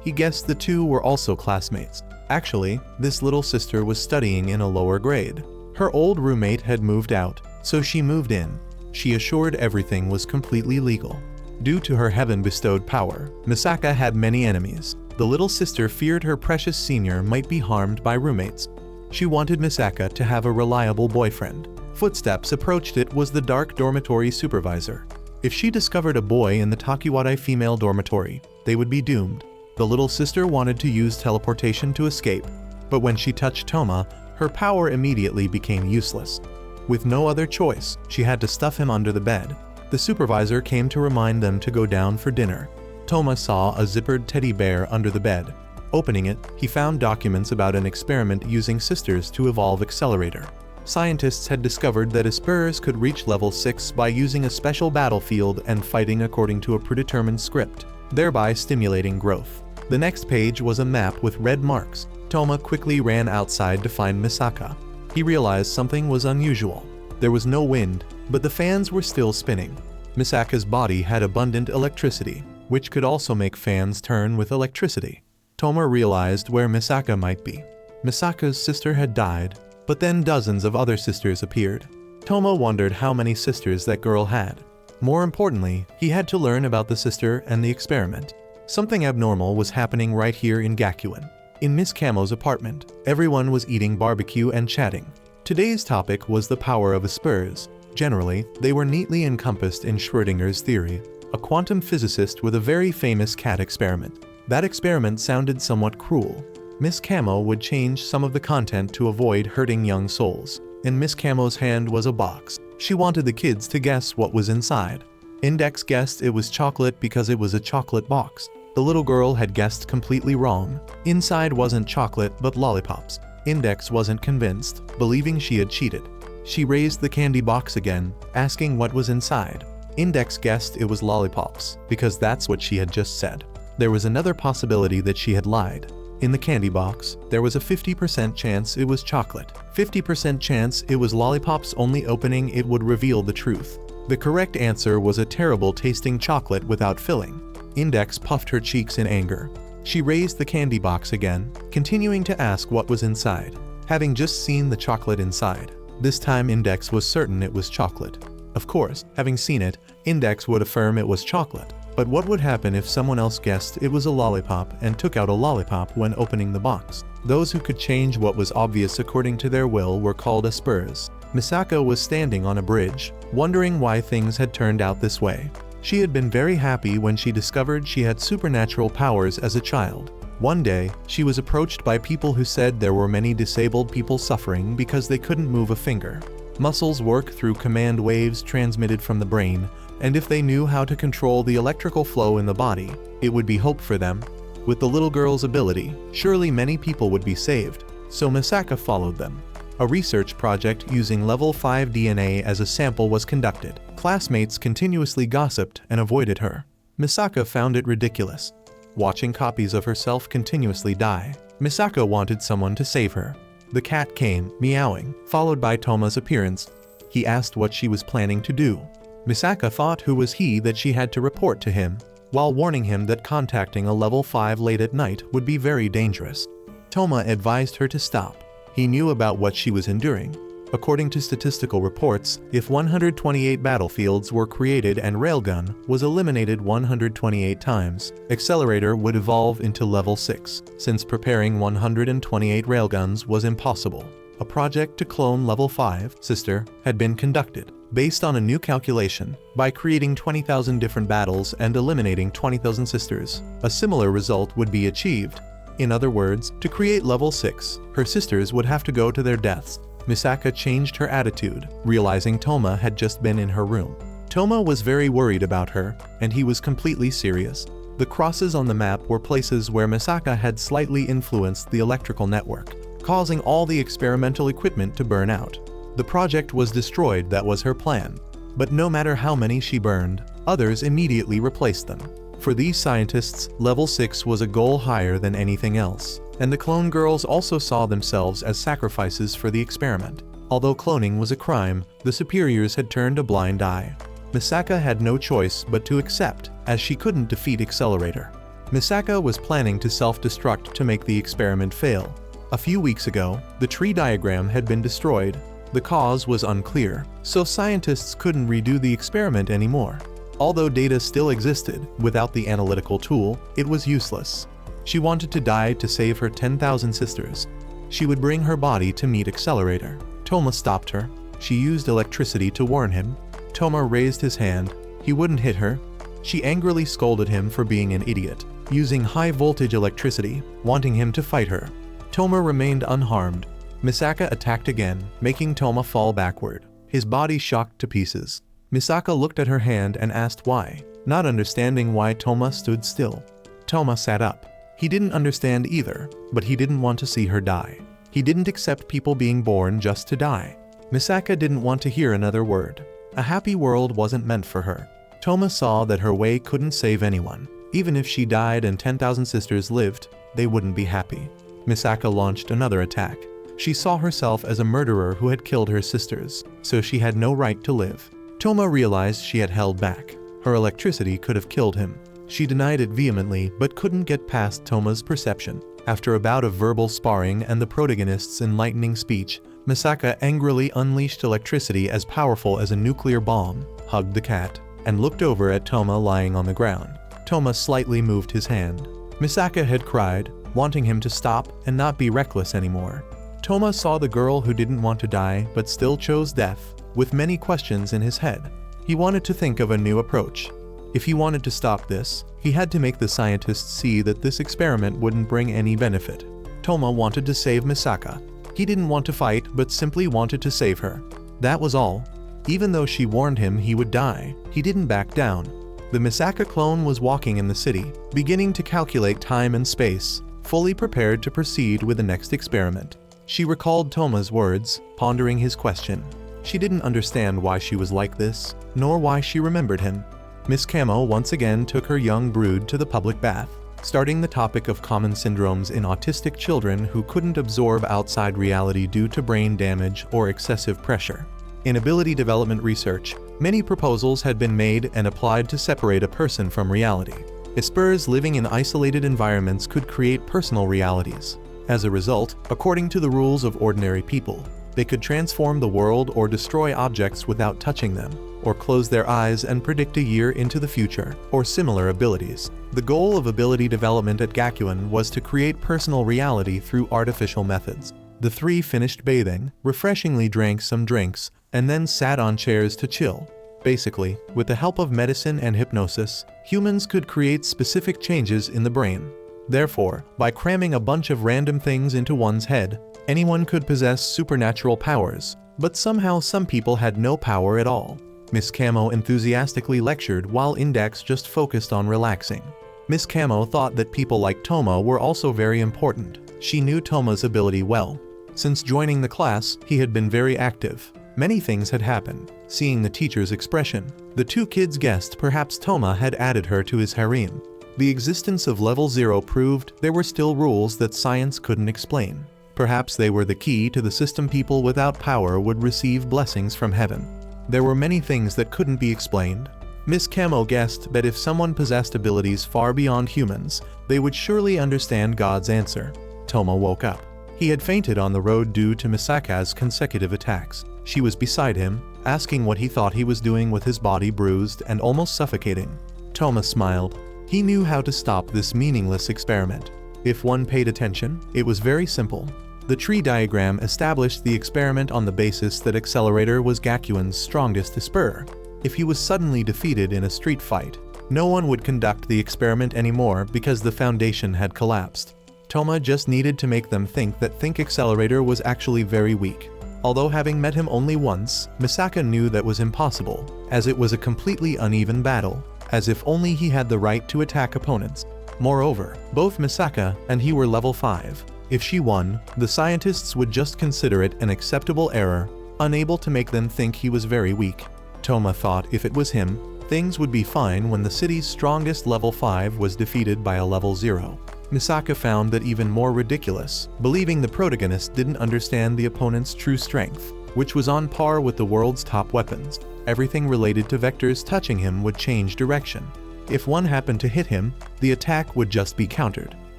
He guessed the two were also classmates. Actually, this little sister was studying in a lower grade. Her old roommate had moved out, so she moved in. She assured everything was completely legal. Due to her heaven-bestowed power, Misaka had many enemies. The little sister feared her precious senior might be harmed by roommates. She wanted Misaka to have a reliable boyfriend. Footsteps approached. It was the dark dormitory supervisor. If she discovered a boy in the Takiwadai female dormitory, they would be doomed. The little sister wanted to use teleportation to escape, but when she touched Toma, her power immediately became useless. With no other choice, she had to stuff him under the bed. The supervisor came to remind them to go down for dinner. Toma saw a zippered teddy bear under the bed. Opening it, he found documents about an experiment using sisters to evolve accelerator. Scientists had discovered that Aspers could reach level 6 by using a special battlefield and fighting according to a predetermined script, thereby stimulating growth. The next page was a map with red marks. Toma quickly ran outside to find Misaka. He realized something was unusual. There was no wind, but the fans were still spinning. Misaka's body had abundant electricity, which could also make fans turn with electricity. Toma realized where Misaka might be. Misaka's sister had died, but then dozens of other sisters appeared. Toma wondered how many sisters that girl had. More importantly, he had to learn about the sister and the experiment. Something abnormal was happening right here in Gakuen. In Miss Camo's apartment, everyone was eating barbecue and chatting. Today's topic was the power of Aspers. Generally, they were neatly encompassed in Schrödinger's theory, a quantum physicist with a very famous cat experiment. That experiment sounded somewhat cruel. Miss Camo would change some of the content to avoid hurting young souls. In Miss Camo's hand was a box. She wanted the kids to guess what was inside. Index guessed it was chocolate because it was a chocolate box. The little girl had guessed completely wrong. Inside wasn't chocolate but lollipops. Index wasn't convinced, believing she had cheated. She raised the candy box again, asking what was inside. Index guessed it was lollipops, because that's what she had just said. There was another possibility that she had lied. In the candy box, there was a 50% chance it was chocolate. 50% chance it was lollipops. Only opening it would reveal the truth. The correct answer was a terrible tasting chocolate without filling. Index puffed her cheeks in anger. She raised the candy box again, continuing to ask what was inside, having just seen the chocolate inside. This time Index was certain it was chocolate. Of course, having seen it, Index would affirm it was chocolate. But what would happen if someone else guessed it was a lollipop and took out a lollipop when opening the box? Those who could change what was obvious according to their will were called Aspers. Misaka was standing on a bridge, wondering why things had turned out this way. She had been very happy when she discovered she had supernatural powers as a child. One day, she was approached by people who said there were many disabled people suffering because they couldn't move a finger. Muscles work through command waves transmitted from the brain, and if they knew how to control the electrical flow in the body, it would be hope for them. With the little girl's ability, surely many people would be saved, so Misaka followed them. A research project using level 5 DNA as a sample was conducted. Classmates continuously gossiped and avoided her. Misaka found it ridiculous. Watching copies of herself continuously die, Misaka wanted someone to save her. The cat came, meowing, followed by Toma's appearance. He asked what she was planning to do. Misaka thought who was he that she had to report to him, while warning him that contacting a level 5 late at night would be very dangerous. Toma advised her to stop. He knew about what she was enduring. According to statistical reports, if 128 battlefields were created and Railgun was eliminated 128 times, Accelerator would evolve into level 6, since preparing 128 Railguns was impossible. A project to clone level 5, Sister, had been conducted, based on a new calculation, by creating 20,000 different battles and eliminating 20,000 sisters. A similar result would be achieved. In other words, to create level 6, her sisters would have to go to their deaths. Misaka changed her attitude, realizing Toma had just been in her room. Toma was very worried about her, and he was completely serious. The crosses on the map were places where Misaka had slightly influenced the electrical network, causing all the experimental equipment to burn out. The project was destroyed, that was her plan. But no matter how many she burned, others immediately replaced them. For these scientists, level 6 was a goal higher than anything else, and the clone girls also saw themselves as sacrifices for the experiment. Although cloning was a crime, the superiors had turned a blind eye. Misaka had no choice but to accept, as she couldn't defeat Accelerator. Misaka was planning to self-destruct to make the experiment fail. A few weeks ago, the tree diagram had been destroyed. The cause was unclear, so scientists couldn't redo the experiment anymore. Although data still existed, without the analytical tool, it was useless. She wanted to die to save her 10,000 sisters. She would bring her body to meet Accelerator. Toma stopped her. She used electricity to warn him. Toma raised his hand. He wouldn't hit her. She angrily scolded him for being an idiot, using high-voltage electricity, wanting him to fight her. Toma remained unharmed. Misaka attacked again, making Toma fall backward. His body shocked to pieces. Misaka looked at her hand and asked why, not understanding why Toma stood still. Toma sat up. He didn't understand either, but he didn't want to see her die. He didn't accept people being born just to die. Misaka didn't want to hear another word. A happy world wasn't meant for her. Toma saw that her way couldn't save anyone. Even if she died and 10,000 sisters lived, they wouldn't be happy. Misaka launched another attack. She saw herself as a murderer who had killed her sisters, so she had no right to live. Toma realized she had held back. Her electricity could have killed him. She denied it vehemently but couldn't get past Toma's perception. After a bout of verbal sparring and the protagonist's enlightening speech, Misaka angrily unleashed electricity as powerful as a nuclear bomb, hugged the cat, and looked over at Toma lying on the ground. Toma slightly moved his hand. Misaka had cried, wanting him to stop and not be reckless anymore. Toma saw the girl who didn't want to die but still chose death, with many questions in his head. He wanted to think of a new approach. If he wanted to stop this, he had to make the scientists see that this experiment wouldn't bring any benefit. Toma wanted to save Misaka. He didn't want to fight but simply wanted to save her. That was all. Even though she warned him he would die, he didn't back down. The Misaka clone was walking in the city, beginning to calculate time and space, fully prepared to proceed with the next experiment. She recalled Toma's words, pondering his question. She didn't understand why she was like this, nor why she remembered him. Miss Camo once again took her young brood to the public bath, starting the topic of common syndromes in autistic children who couldn't absorb outside reality due to brain damage or excessive pressure. In ability development research, many proposals had been made and applied to separate a person from reality. Espers living in isolated environments could create personal realities. As a result, according to the rules of ordinary people, they could transform the world or destroy objects without touching them, or close their eyes and predict a year into the future, or similar abilities. The goal of ability development at Gakuen was to create personal reality through artificial methods. The three finished bathing, refreshingly drank some drinks, and then sat on chairs to chill. Basically, with the help of medicine and hypnosis, humans could create specific changes in the brain. Therefore, by cramming a bunch of random things into one's head, anyone could possess supernatural powers, but somehow some people had no power at all. Miss Camo enthusiastically lectured while Index just focused on relaxing. Miss Camo thought that people like Toma were also very important. She knew Toma's ability well. Since joining the class, he had been very active. Many things had happened. Seeing the teacher's expression, the two kids guessed perhaps Toma had added her to his harem. The existence of level 0 proved there were still rules that science couldn't explain. Perhaps they were the key to the system. People without power would receive blessings from heaven. There were many things that couldn't be explained. Miss Camo guessed that if someone possessed abilities far beyond humans, they would surely understand God's answer. Toma woke up. He had fainted on the road due to Misaka's consecutive attacks. She was beside him, asking what he thought he was doing with his body bruised and almost suffocating. Toma smiled. He knew how to stop this meaningless experiment. If one paid attention, it was very simple. The tree diagram established the experiment on the basis that Accelerator was Gakuin's strongest spur. If he was suddenly defeated in a street fight, no one would conduct the experiment anymore because the foundation had collapsed. Toma just needed to make them think that Accelerator was actually very weak. Although having met him only once, Misaka knew that was impossible, as it was a completely uneven battle, as if only he had the right to attack opponents. Moreover, both Misaka and he were level 5. If she won, the scientists would just consider it an acceptable error, unable to make them think he was very weak. Toma thought if it was him, things would be fine when the city's strongest level 5 was defeated by a level 0. Misaka found that even more ridiculous, believing the protagonist didn't understand the opponent's true strength, which was on par with the world's top weapons. Everything related to vectors touching him would change direction. If one happened to hit him, the attack would just be countered.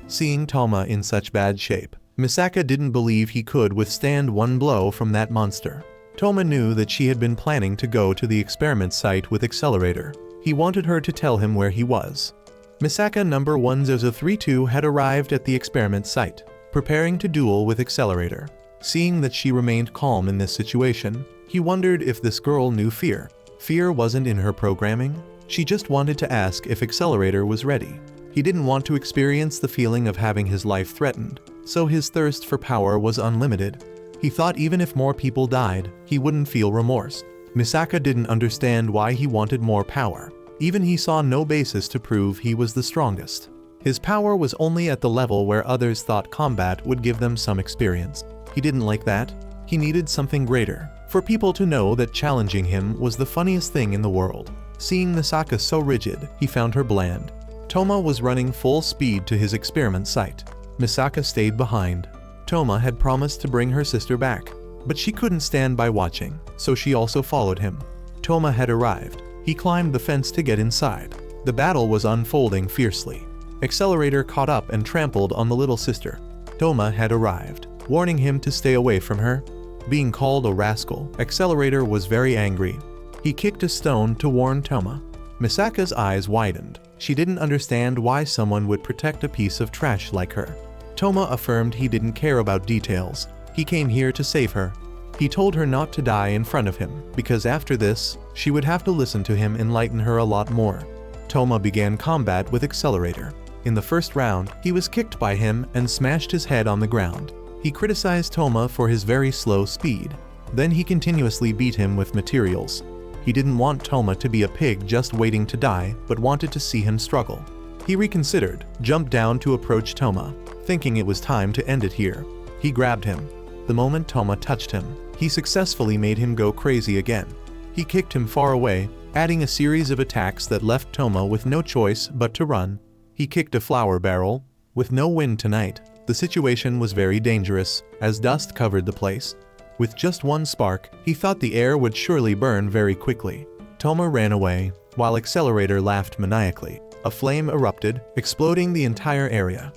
Seeing Toma in such bad shape, Misaka didn't believe he could withstand one blow from that monster. Toma knew that she had been planning to go to the experiment site with Accelerator. He wanted her to tell him where he was. Misaka number 1032 had arrived at the experiment site, preparing to duel with Accelerator. Seeing that she remained calm in this situation, he wondered if this girl knew fear. Fear wasn't in her programming. She just wanted to ask if Accelerator was ready. He didn't want to experience the feeling of having his life threatened, so his thirst for power was unlimited. He thought even if more people died, he wouldn't feel remorse. Misaka didn't understand why he wanted more power. Even he saw no basis to prove he was the strongest. His power was only at the level where others thought combat would give them some experience. He didn't like that. He needed something greater, for people to know that challenging him was the funniest thing in the world. Seeing Misaka so rigid, he found her bland. Toma was running full speed to his experiment site. Misaka stayed behind. Toma had promised to bring her sister back, but she couldn't stand by watching, so she also followed him. Toma had arrived. He climbed the fence to get inside. The battle was unfolding fiercely. Accelerator caught up and trampled on the little sister. Toma had arrived, warning him to stay away from her. Being called a rascal, Accelerator was very angry. He kicked a stone to warn Toma. Misaka's eyes widened. She didn't understand why someone would protect a piece of trash like her. Toma affirmed he didn't care about details. He came here to save her. He told her not to die in front of him, because after this, she would have to listen to him enlighten her a lot more. Toma began combat with Accelerator. In the first round, he was kicked by him and smashed his head on the ground. He criticized Toma for his very slow speed. Then he continuously beat him with materials. He didn't want Toma to be a pig just waiting to die, but wanted to see him struggle. He reconsidered, jumped down to approach Toma, thinking it was time to end it here. He grabbed him. The moment Toma touched him, he successfully made him go crazy again. He kicked him far away, adding a series of attacks that left Toma with no choice but to run. He kicked a flour barrel. With no wind tonight, the situation was very dangerous, as dust covered the place. With just one spark, he thought the air would surely burn very quickly. Toma ran away, while Accelerator laughed maniacally. A flame erupted, exploding the entire area.